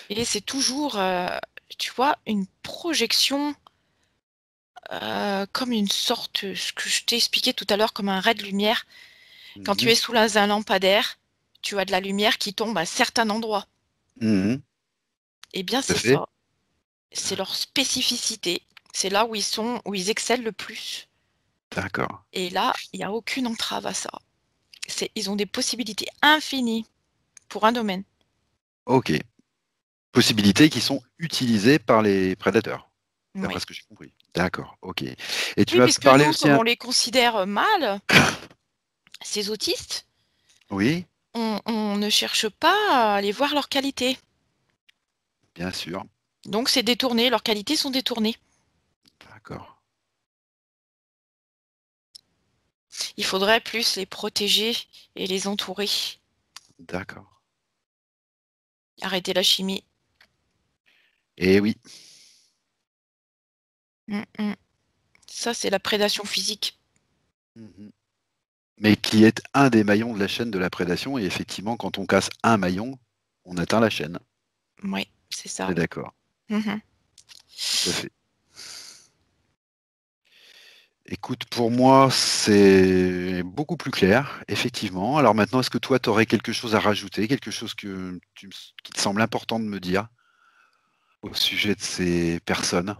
Et c'est toujours, tu vois, une projection, comme une sorte, ce que je t'ai expliqué tout à l'heure, comme un ray de lumière. Quand tu Mhm. es sous un lampadaire, tu as de la lumière qui tombe à certains endroits. Mhm. Eh bien, Tout à c'est fait. ça. C'est leur spécificité. C'est là où où ils excellent le plus. D'accord. Et là, il n'y a aucune entrave à ça. Ils ont des possibilités infinies pour un domaine. Ok. Possibilités qui sont utilisées par les prédateurs, d'après Oui. ce que j'ai compris. D'accord. Ok. Et tu Oui, m'as puisque parlé nous, aussi. comme on les considère mâles, ces autistes, Oui, on ne cherche pas à aller voir leurs qualités. bien sûr. Donc c'est détourné, leurs qualités sont détournées. D'accord. Il faudrait plus les protéger et les entourer. D'accord. Arrêter la chimie. Et oui. Mm, mm. Ça, c'est la prédation physique. Mhm. Mais qui est un des maillons de la chaîne de la prédation. Et effectivement, quand on casse un maillon, on atteint la chaîne. Oui, c'est On ça. est d'accord. Mhm. Tout à fait. Écoute, pour moi, c'est beaucoup plus clair, effectivement. Alors maintenant, est-ce que toi, tu aurais quelque chose à rajouter, quelque chose qui te semble important de me dire au sujet de ces personnes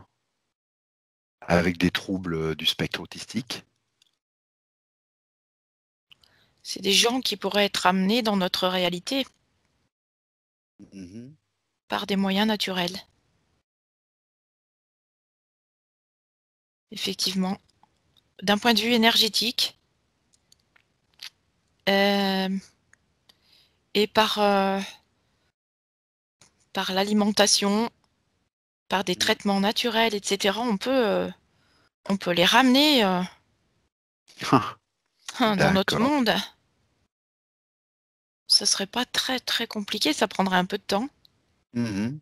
avec des troubles du spectre autistique? C'est des gens qui pourraient être amenés dans notre réalité Mhm. par des moyens naturels. Effectivement. D'un point de vue énergétique, euh, et par l'alimentation, par des Mhm. traitements naturels, etc., on peut les ramener dans notre D'accord. monde. Ça serait pas très très compliqué, ça prendrait un peu de temps, Mhm.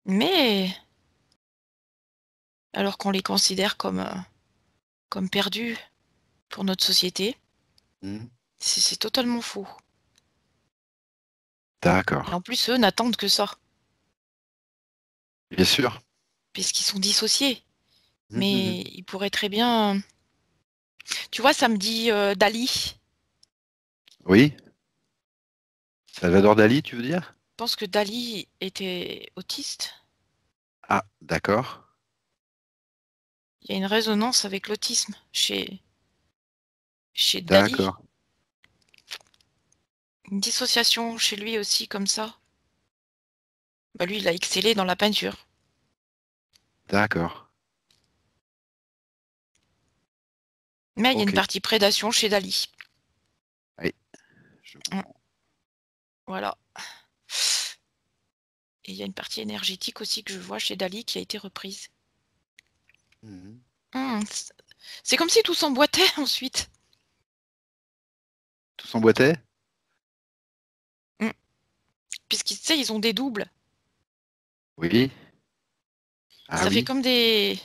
mais alors qu'on les considère comme perdus pour notre société, Mhm. c'est totalement faux. Et D'accord. en plus, eux n'attendent que ça, Bien sûr. puisqu'ils sont dissociés. Mhm. Mais ils pourraient très bien. Tu vois, ça me dit Dali. Oui. Salvador Dali, tu veux dire? Je pense que Dali était autiste. Ah, d'accord. Il y a une résonance avec l'autisme chez Dali. D'accord. Une dissociation chez lui aussi, comme ça. Bah, lui, il a excellé dans la peinture. D'accord. Mais il y a une Ok. partie prédation chez Dali. Oui, je Hum, comprends. voilà. Et il y a une partie énergétique aussi que je vois chez Dali qui a été reprise. Mhm. C'est comme si tout s'emboîtait ensuite. Tout s'emboîtait? Hum, Puisqu'ils, tu sais, ils ont des doubles. Oui. Ah Ça fait oui. comme des...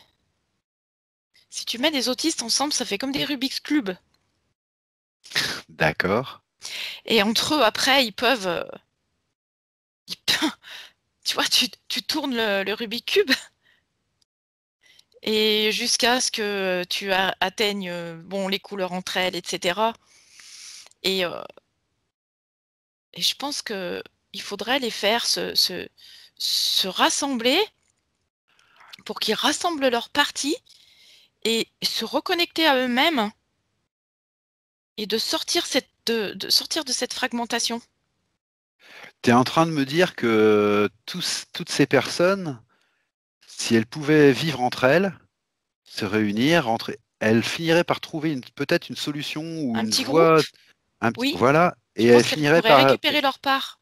Si tu mets des autistes ensemble, ça fait comme des Rubik's Cube. D'accord. Et entre eux, après, ils peuvent- tu vois, tu tournes le Rubik's Cube et jusqu'à ce que tu atteignes bon, les couleurs entre elles, etc. Et, euh, et je pense que il faudrait les faire se rassembler pour qu'ils rassemblent leurs parties et se reconnecter à eux-mêmes et de sortir de cette fragmentation. Tu es en train de me dire que toutes ces personnes, si elles pouvaient vivre entre elles, se réunir, elles finiraient par trouver peut-être une solution ou Un une petit voie, groupe, oui, voilà, je et elles pense qu'elles finiraient pourraient par, récupérer leur part.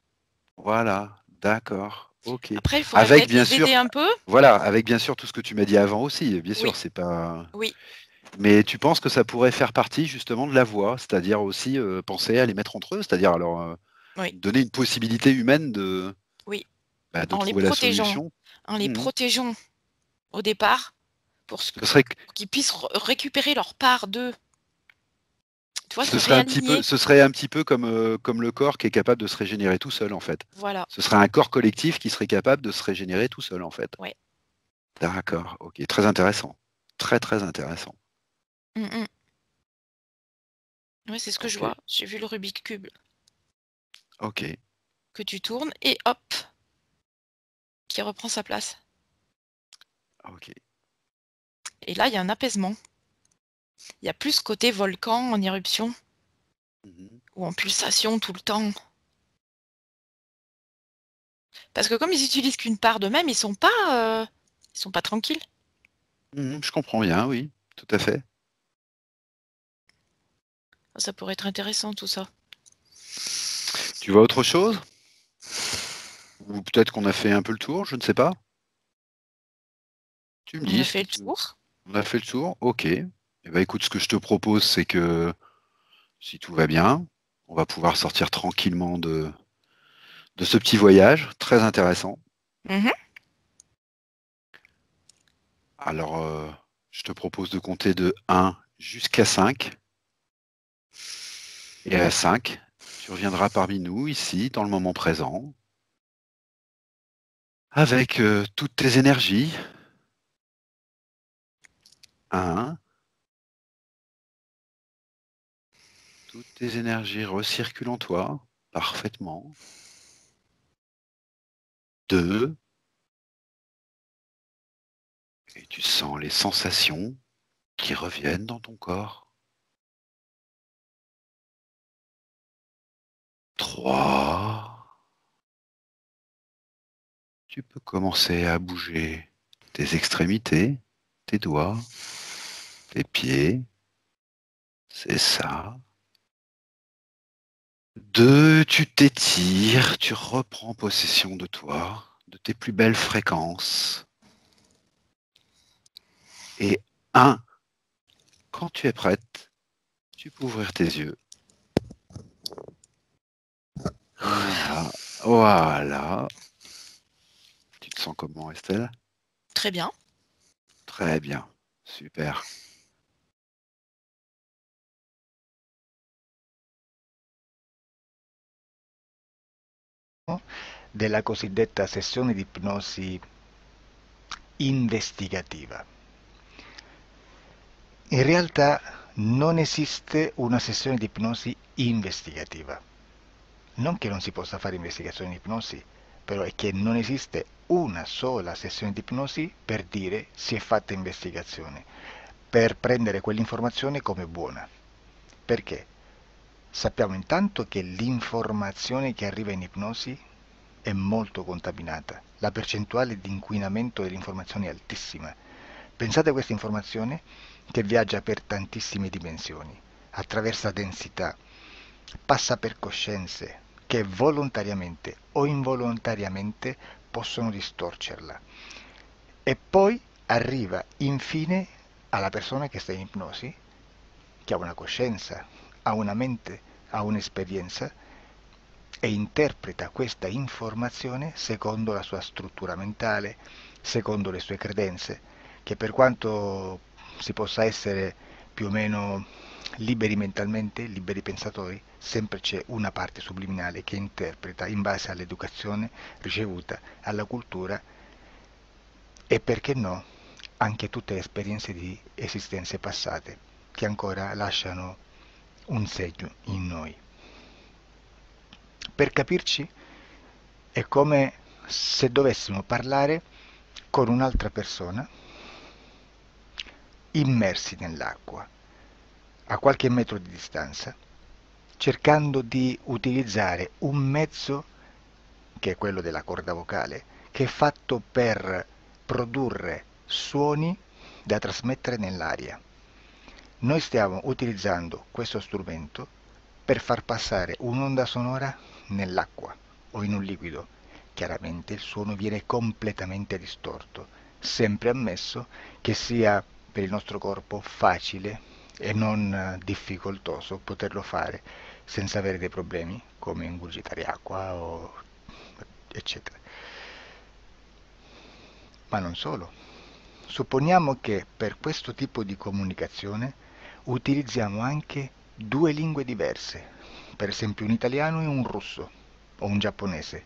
voilà, d'accord, ok. Après, il faudrait Avec peut-être bien les aider sûr, un peu. voilà, avec bien sûr tout ce que tu m'as dit avant aussi, bien sûr, Oui, c'est pas. oui, Mais tu penses que ça pourrait faire partie justement de la voie, c'est-à-dire aussi penser à les mettre entre eux, c'est-à-dire alors oui, donner une possibilité humaine oui. bah, de En les trouver la protégeant, solution. en les Mhm. protégeant au départ pour Ce serait, qu'ils puissent récupérer leur part d'eux. Tu vois, ce se serait un petit peu, réaligner. ce serait un petit peu comme le corps qui est capable de se régénérer tout seul, en fait. Voilà. Ce serait un corps collectif qui serait capable de se régénérer tout seul, en fait. Ouais. D'accord, ok. Très intéressant. Très, très intéressant. Ouais, c'est ce que je Ok, vois. J'ai vu le Rubik's Cube ok, que tu tournes et hop, qui reprend sa place. ok. Et là, il y a un apaisement. Il y a plus ce côté volcan en éruption Mhm. ou en pulsation tout le temps. Parce que comme ils utilisent qu'une part d'eux-mêmes, ils sont pas tranquilles. Mhm, je comprends bien, oui, tout à fait. Ça pourrait être intéressant tout ça. Tu vois autre chose? Ou peut-être qu'on a fait un peu le tour, je ne sais pas. Tu me On a dis, fait le tour. on a fait le tour? Ok. Eh ben, écoute, ce que je te propose, c'est que si tout va bien, on va pouvoir sortir tranquillement de ce petit voyage très intéressant. Mhm. Alors, je te propose de compter de 1 jusqu'à 5. Et à 5, tu reviendras parmi nous, ici, dans le moment présent, avec toutes tes énergies. 1, toutes tes énergies recirculent en toi parfaitement. 2, et tu sens les sensations qui reviennent dans ton corps. 3, tu peux commencer à bouger tes extrémités, tes doigts, tes pieds. C'est ça. 2, tu t'étires, tu reprends possession de toi, de tes plus belles fréquences. Et 1, quand tu es prête, tu peux ouvrir tes yeux. Voilà. Voilà. Tu te sens comment, Estelle? Très bien. Très bien. Super. Della cosiddetta sessione di ipnosi investigativa. In realtà non esiste una sessione di ipnosi investigativa. Non che non si possa fare investigazione di ipnosi, però è che non esiste una sola sessione di ipnosi per dire si è fatta investigazione, per prendere quell'informazione come buona. Perché? Sappiamo intanto che l'informazione che arriva in ipnosi è molto contaminata, la percentuale di inquinamento dell'informazione è altissima. Pensate a questa informazione che viaggia per tantissime dimensioni, attraversa densità, passa per coscienze che volontariamente o involontariamente possono distorcerla e poi arriva infine alla persona che sta in ipnosi, che ha una coscienza, ha una mente, ha un'esperienza e interpreta questa informazione secondo la sua struttura mentale, secondo le sue credenze, che per quanto si possa essere più o meno liberi mentalmente, liberi pensatori, sempre c'è una parte subliminale che interpreta in base all'educazione ricevuta, alla cultura e perché no, anche tutte le esperienze di esistenze passate che ancora lasciano un segno in noi. Per capirci, è come se dovessimo parlare con un'altra persona immersi nell'acqua, a qualche metro di distanza, cercando di utilizzare un mezzo, che è quello della corda vocale, che è fatto per produrre suoni da trasmettere nell'aria. Noi stiamo utilizzando questo strumento per far passare un'onda sonora nell'acqua o in un liquido. Chiaramente il suono viene completamente distorto, sempre ammesso che sia per il nostro corpo facile e non difficoltoso poterlo fare senza avere dei problemi come ingurgitare acqua eccetera. Ma non solo. Supponiamo che per questo tipo di comunicazione utilizziamo anche due lingue diverse, per esempio un italiano e un russo o un giapponese.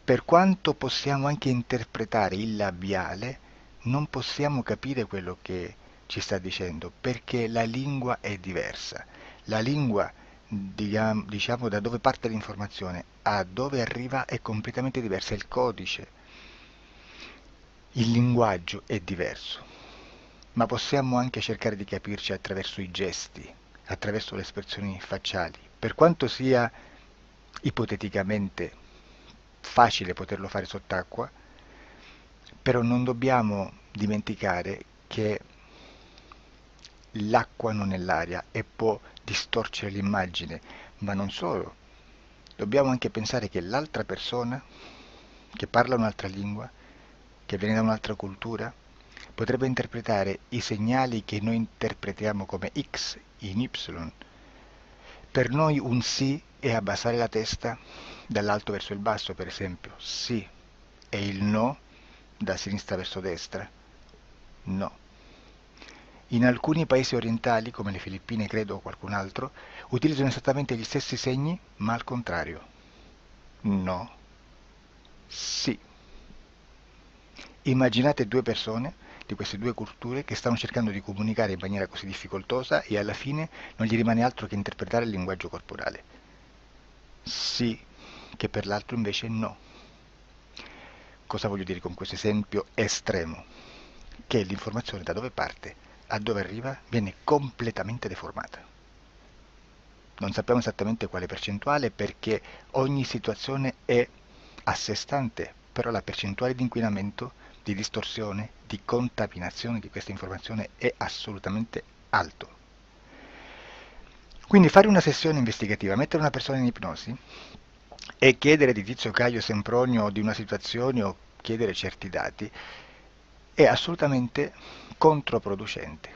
Per quanto possiamo anche interpretare il labiale, non possiamo capire quello che ci sta dicendo, perché la lingua è diversa. La lingua, diciamo, da dove parte l'informazione a dove arriva è completamente diversa, il codice, il linguaggio è diverso, ma possiamo anche cercare di capirci attraverso i gesti, attraverso le espressioni facciali. Per quanto sia ipoteticamente facile poterlo fare sott'acqua, però non dobbiamo dimenticare che l'acqua non è l'aria e può distorcere l'immagine, ma non solo. Dobbiamo anche pensare che l'altra persona, che parla un'altra lingua, che viene da un'altra cultura, potrebbe interpretare i segnali che noi interpretiamo come X in Y. Per noi un sì è abbassare la testa dall'alto verso il basso, per esempio, sì, e il no da sinistra verso destra, no. In alcuni paesi orientali, come le Filippine credo o qualcun altro, utilizzano esattamente gli stessi segni, ma al contrario. No, sì. Immaginate due persone di queste due culture che stanno cercando di comunicare in maniera così difficoltosa e alla fine non gli rimane altro che interpretare il linguaggio corporale. Sì, che per l'altro invece no. Cosa voglio dire con questo esempio estremo? Che l'informazione da dove parte a dove arriva viene completamente deformata. Non sappiamo esattamente quale percentuale perché ogni situazione è a sé stante, però la percentuale di inquinamento, di distorsione, di contaminazione di questa informazione è assolutamente alto. Quindi fare una sessione investigativa, mettere una persona in ipnosi e chiedere di Tizio Caio Sempronio di una situazione o chiedere certi dati è assolutamente controproducente,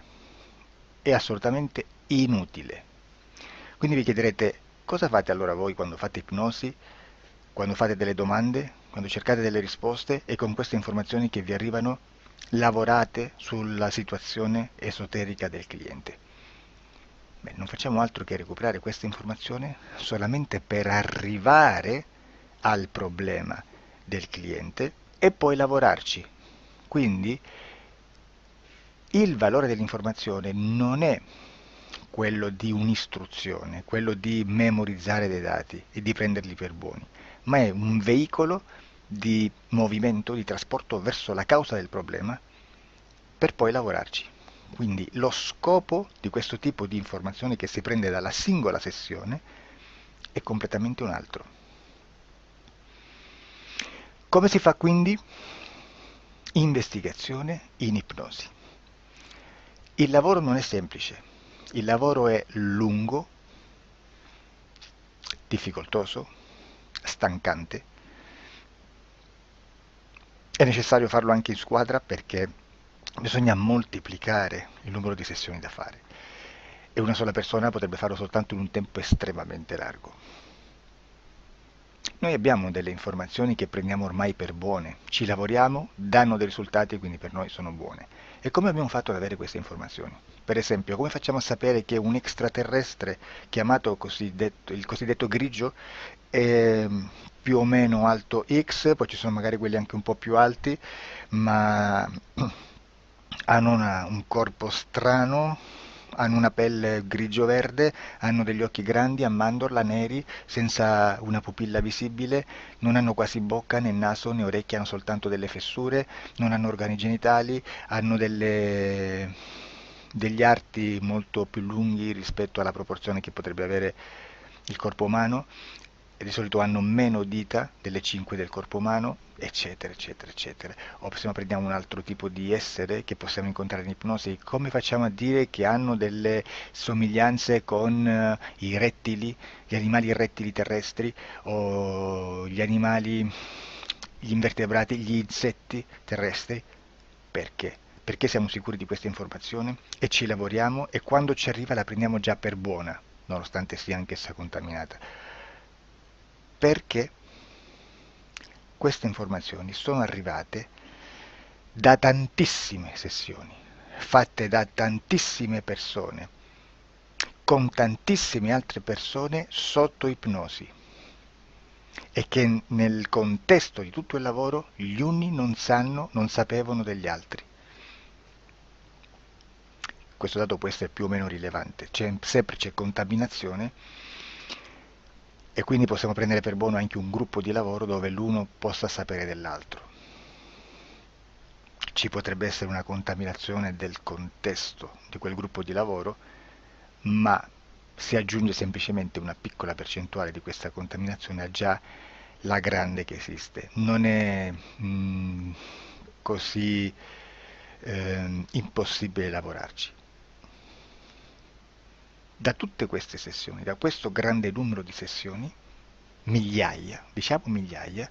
è assolutamente inutile. Quindi vi chiederete cosa fate allora voi quando fate ipnosi, quando fate delle domande, quando cercate delle risposte e con queste informazioni che vi arrivano lavorate sulla situazione esoterica del cliente. Beh, non facciamo altro che recuperare questa informazione solamente per arrivare al problema del cliente e poi lavorarci. Quindi il valore dell'informazione non è quello di un'istruzione, quello di memorizzare dei dati e di prenderli per buoni, ma è un veicolo di movimento, di trasporto verso la causa del problema per poi lavorarci. Quindi lo scopo di questo tipo di informazione che si prende dalla singola sessione è completamente un altro. Come si fa quindi? Investigazione in ipnosi. Il lavoro non è semplice, il lavoro è lungo, difficoltoso, stancante. È necessario farlo anche in squadra perché bisogna moltiplicare il numero di sessioni da fare e una sola persona potrebbe farlo soltanto in un tempo estremamente largo. Noi abbiamo delle informazioni che prendiamo ormai per buone, ci lavoriamo, danno dei risultati e quindi per noi sono buone. E come abbiamo fatto ad avere queste informazioni? Per esempio, come facciamo a sapere che un extraterrestre chiamato il cosiddetto grigio è più o meno alto X, poi ci sono magari quelli anche un po' più alti, ma hanno un corpo strano, hanno una pelle grigio-verde, hanno degli occhi grandi a mandorla neri, senza una pupilla visibile, non hanno quasi bocca né naso né orecchie, hanno soltanto delle fessure, non hanno organi genitali, hanno degli arti molto più lunghi rispetto alla proporzione che potrebbe avere il corpo umano e di solito hanno meno dita delle 5 del corpo umano, eccetera, eccetera, eccetera. O se no prendiamo un altro tipo di essere che possiamo incontrare in ipnosi, come facciamo a dire che hanno delle somiglianze con i rettili, gli animali rettili terrestri o gli animali, gli invertebrati, gli insetti terrestri? Perché? Perché siamo sicuri di questa informazione e ci lavoriamo e quando ci arriva la prendiamo già per buona, nonostante sia anch'essa contaminata. Perché queste informazioni sono arrivate da tantissime sessioni, fatte da tantissime persone, con tantissime altre persone sotto ipnosi, e che nel contesto di tutto il lavoro gli uni non sapevano degli altri. Questo dato può essere più o meno rilevante, sempre c'è contaminazione, e quindi possiamo prendere per buono anche un gruppo di lavoro dove l'uno possa sapere dell'altro. Ci potrebbe essere una contaminazione del contesto di quel gruppo di lavoro, ma si aggiunge semplicemente una piccola percentuale di questa contaminazione a già la grande che esiste. Non è così impossibile lavorarci. Da tutte queste sessioni, da questo grande numero di sessioni, migliaia, diciamo migliaia,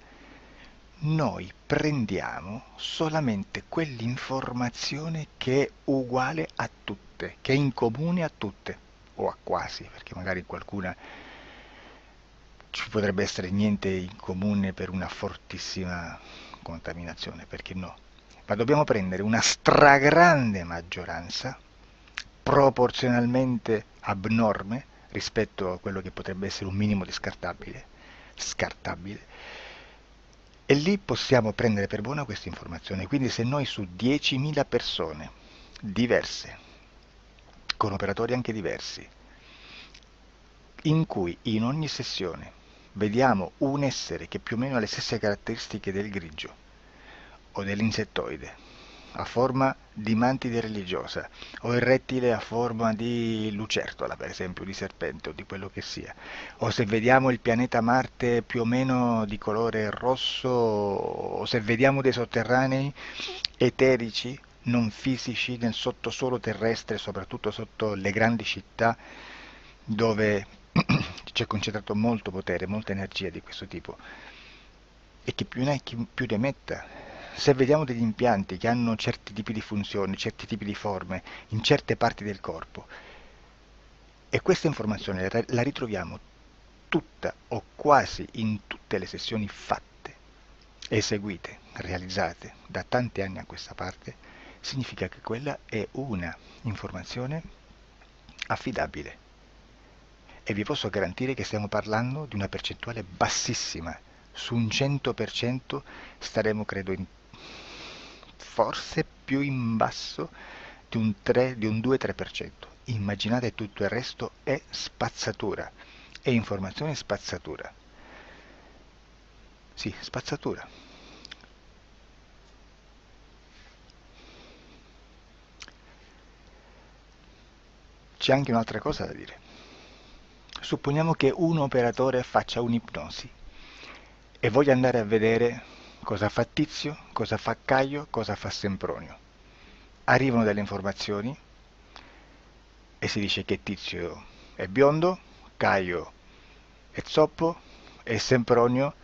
noi prendiamo solamente quell'informazione che è uguale a tutte, che è in comune a tutte, o a quasi, perché magari qualcuna ci potrebbe essere niente in comune per una fortissima contaminazione, perché no? Ma dobbiamo prendere una stragrande maggioranza, proporzionalmente abnorme rispetto a quello che potrebbe essere un minimo di scartabile, e lì possiamo prendere per buona questa informazione. Quindi se noi su 10.000 persone diverse, con operatori anche diversi, in cui in ogni sessione vediamo un essere che più o meno ha le stesse caratteristiche del grigio o dell'insettoide, a forma di mantide religiosa, o il rettile a forma di lucertola, per esempio, di serpente o di quello che sia, o se vediamo il pianeta Marte più o meno di colore rosso, o se vediamo dei sotterranei eterici, non fisici, nel sottosuolo terrestre, soprattutto sotto le grandi città, dove c'è concentrato molto potere, molta energia di questo tipo, e che più ne hai più ne metta. Se vediamo degli impianti che hanno certi tipi di funzioni, certi tipi di forme in certe parti del corpo, e questa informazione la ritroviamo tutta o quasi in tutte le sessioni fatte, eseguite, realizzate da tanti anni a questa parte, significa che quella è una informazione affidabile. E vi posso garantire che stiamo parlando di una percentuale bassissima. Su un 100% staremo, credo, forse più in basso di un 2-3%. Immaginate, tutto il resto è spazzatura, è informazione spazzatura. Sì, spazzatura. C'è anche un'altra cosa da dire. Supponiamo che un operatore faccia un'ipnosi e voglia andare a vedere cosa fa Tizio, cosa fa Caio, cosa fa Sempronio. Arrivano delle informazioni e si dice che Tizio è biondo, Caio è zoppo e Sempronio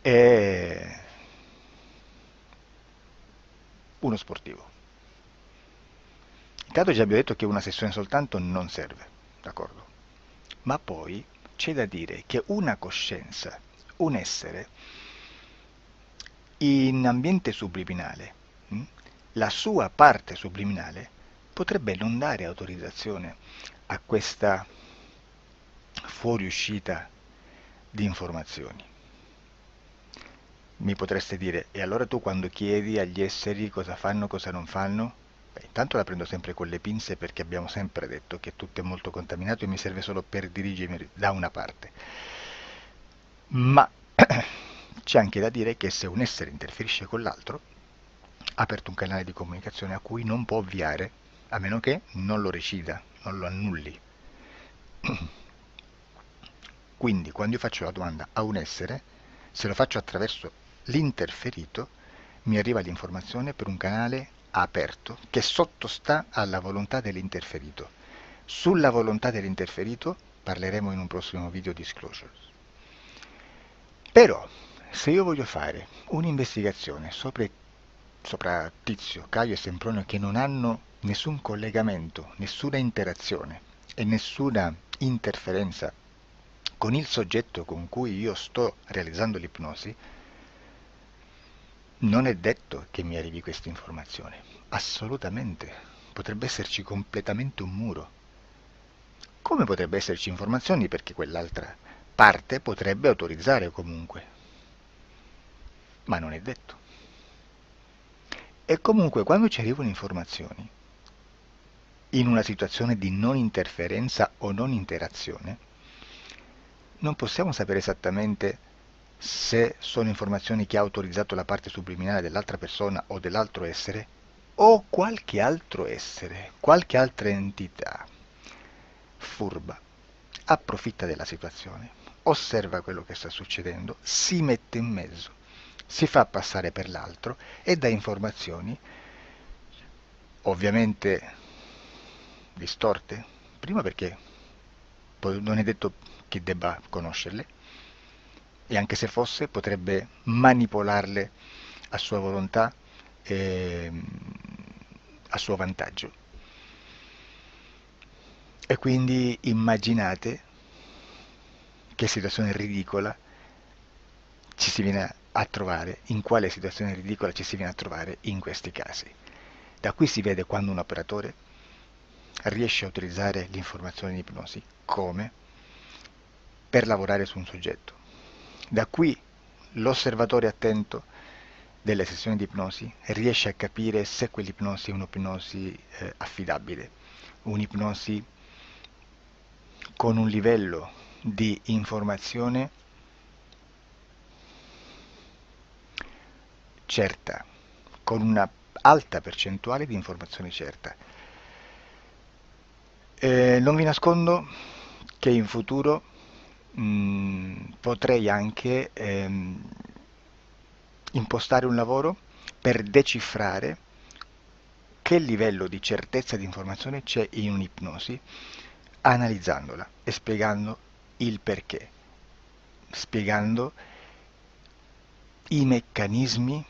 è uno sportivo. Intanto già abbiamo detto che una sessione soltanto non serve, d'accordo? Ma poi c'è da dire che una coscienza, un essere, in ambiente subliminale, la sua parte subliminale potrebbe non dare autorizzazione a questa fuoriuscita di informazioni. Mi potreste dire, e allora tu quando chiedi agli esseri cosa fanno, cosa non fanno? Beh, intanto la prendo sempre con le pinze, perché abbiamo sempre detto che tutto è molto contaminato e mi serve solo per dirigermi da una parte. Ma c'è anche da dire che se un essere interferisce con l'altro, ha aperto un canale di comunicazione a cui non può ovviare, a meno che non lo recida, non lo annulli. Quindi quando io faccio la domanda a un essere, se lo faccio attraverso l'interferito, mi arriva l'informazione per un canale aperto che sottostà alla volontà dell'interferito. Sulla volontà dell'interferito parleremo in un prossimo video disclosures. Però, se io voglio fare un'investigazione sopra Tizio, Caio e Sempronio, che non hanno nessun collegamento, nessuna interazione e nessuna interferenza con il soggetto con cui io sto realizzando l'ipnosi, Non è detto che mi arrivi questa informazione, assolutamente. Potrebbe esserci completamente un muro. Come potrebbe esserci informazioni perché quell'altra parte potrebbe autorizzare comunque, ma non è detto. E comunque quando ci arrivano informazioni, in una situazione di non interferenza o non interazione, non possiamo sapere esattamente se sono informazioni che ha autorizzato la parte subliminale dell'altra persona o dell'altro essere, o qualche altro essere, qualche altra entità furba, approfitta della situazione, osserva quello che sta succedendo, si mette in mezzo, si fa passare per l'altro e dà informazioni, ovviamente distorte, prima perché non è detto che debba conoscerle, e anche se fosse potrebbe manipolarle a sua volontà e a suo vantaggio. E quindi immaginate che situazione ridicola ci si viene a trovare, in quale situazione ridicola ci si viene a trovare in questi casi. Da qui si vede quando un operatore riesce a utilizzare l'informazione di ipnosi come per lavorare su un soggetto. Da qui l'osservatore attento delle sessioni di ipnosi riesce a capire se quell'ipnosi è un'ipnosi affidabile, un'ipnosi con un livello di informazione certa, con una alta percentuale di informazione certa. Non vi nascondo che in futuro potrei anche impostare un lavoro per decifrare che livello di certezza di informazione c'è in un'ipnosi, analizzandola e spiegando il perché, spiegando i meccanismi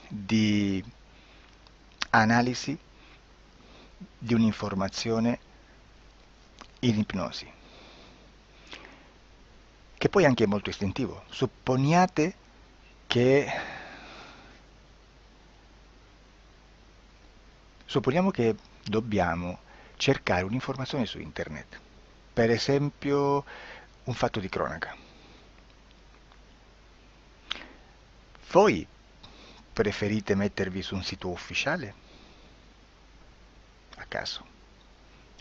di analisi di un'informazione in ipnosi, che poi anche è molto istintivo. Supponiamo che dobbiamo cercare un'informazione su internet, per esempio un fatto di cronaca. Voi preferite mettervi su un sito ufficiale? A caso.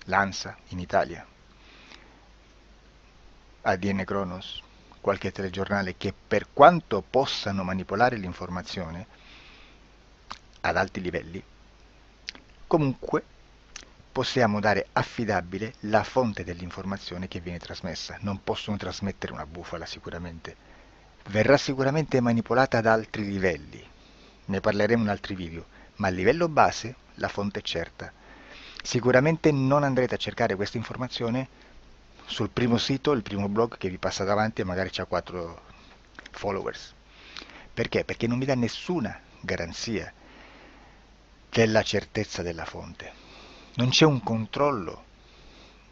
L'ANSA in Italia, ADN Kronos, qualche telegiornale che per quanto possano manipolare l'informazione ad alti livelli, comunque possiamo dare affidabile la fonte dell'informazione che viene trasmessa. Non possono trasmettere una bufala sicuramente. Verrà sicuramente manipolata ad altri livelli. Ne parleremo in altri video, ma a livello base la fonte è certa. Sicuramente non andrete a cercare questa informazione sul primo sito, il primo blog che vi passa davanti e magari c'ha 4 followers. Perché? Perché non vi dà nessuna garanzia della certezza della fonte. Non c'è un controllo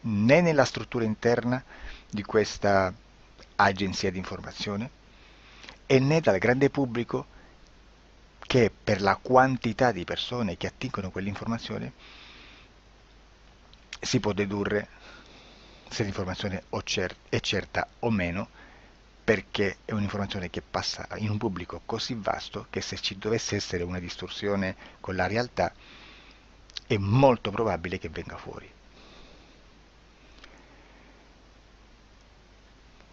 né nella struttura interna di questa agenzia di informazione e né dal grande pubblico che per la quantità di persone che attingono quell'informazione si può dedurre se l'informazione è certa o meno, perché è un'informazione che passa in un pubblico così vasto che se ci dovesse essere una distorsione con la realtà è molto probabile che venga fuori.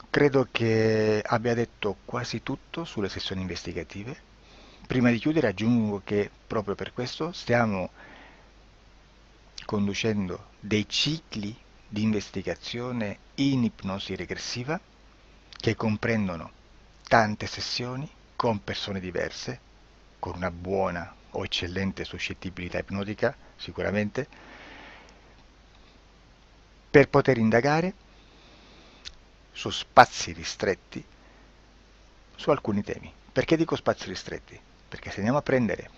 Credo che abbia detto quasi tutto sulle sessioni investigative. Prima di chiudere aggiungo che proprio per questo stiamo conducendo dei cicli di investigazione in ipnosi regressiva che comprendono tante sessioni con persone diverse, con una buona o eccellente suscettibilità ipnotica sicuramente, per poter indagare su spazi ristretti su alcuni temi. Perché dico spazi ristretti? Perché se andiamo a prendere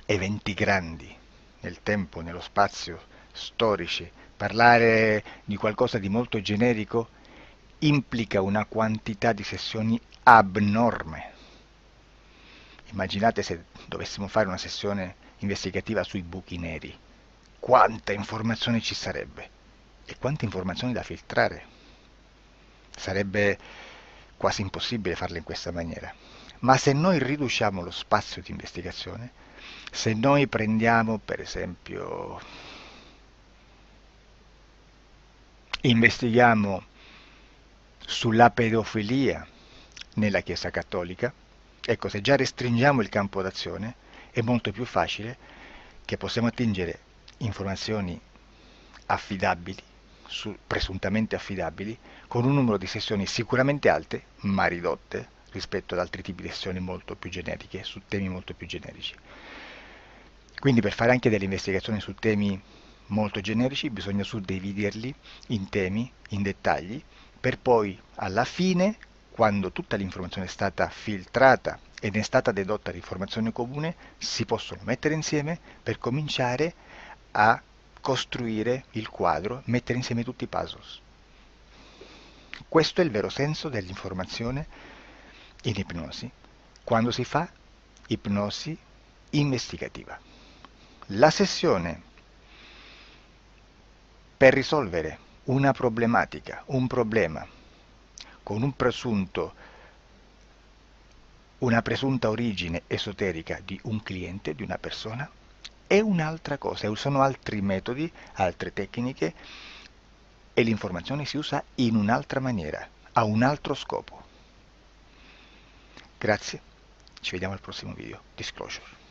eventi grandi nel tempo, nello spazio, storici, parlare di qualcosa di molto generico implica una quantità di sessioni abnorme. Immaginate se dovessimo fare una sessione investigativa sui buchi neri. Quanta informazione ci sarebbe e quante informazioni da filtrare. Sarebbe quasi impossibile farlo in questa maniera. Ma se noi riduciamo lo spazio di investigazione, se noi prendiamo per esempio, investighiamo sulla pedofilia nella Chiesa Cattolica, ecco, se già restringiamo il campo d'azione è molto più facile che possiamo attingere informazioni affidabili, presuntamente affidabili, con un numero di sessioni sicuramente alte, ma ridotte rispetto ad altri tipi di sessioni molto più generiche, su temi molto più generici. Quindi per fare anche delle investigazioni su temi molto generici bisogna suddividerli in temi, in dettagli, per poi alla fine, quando tutta l'informazione è stata filtrata ed è stata dedotta l'informazione comune, si possono mettere insieme per cominciare a costruire il quadro, mettere insieme tutti i puzzles. Questo è il vero senso dell'informazione in ipnosi, quando si fa ipnosi investigativa. La sessione per risolvere una problematica, un problema, con una presunta origine esoterica di un cliente, di una persona, è un'altra cosa, sono altri metodi, altre tecniche e l'informazione si usa in un'altra maniera, ha un altro scopo. Grazie, ci vediamo al prossimo video. Disclosure.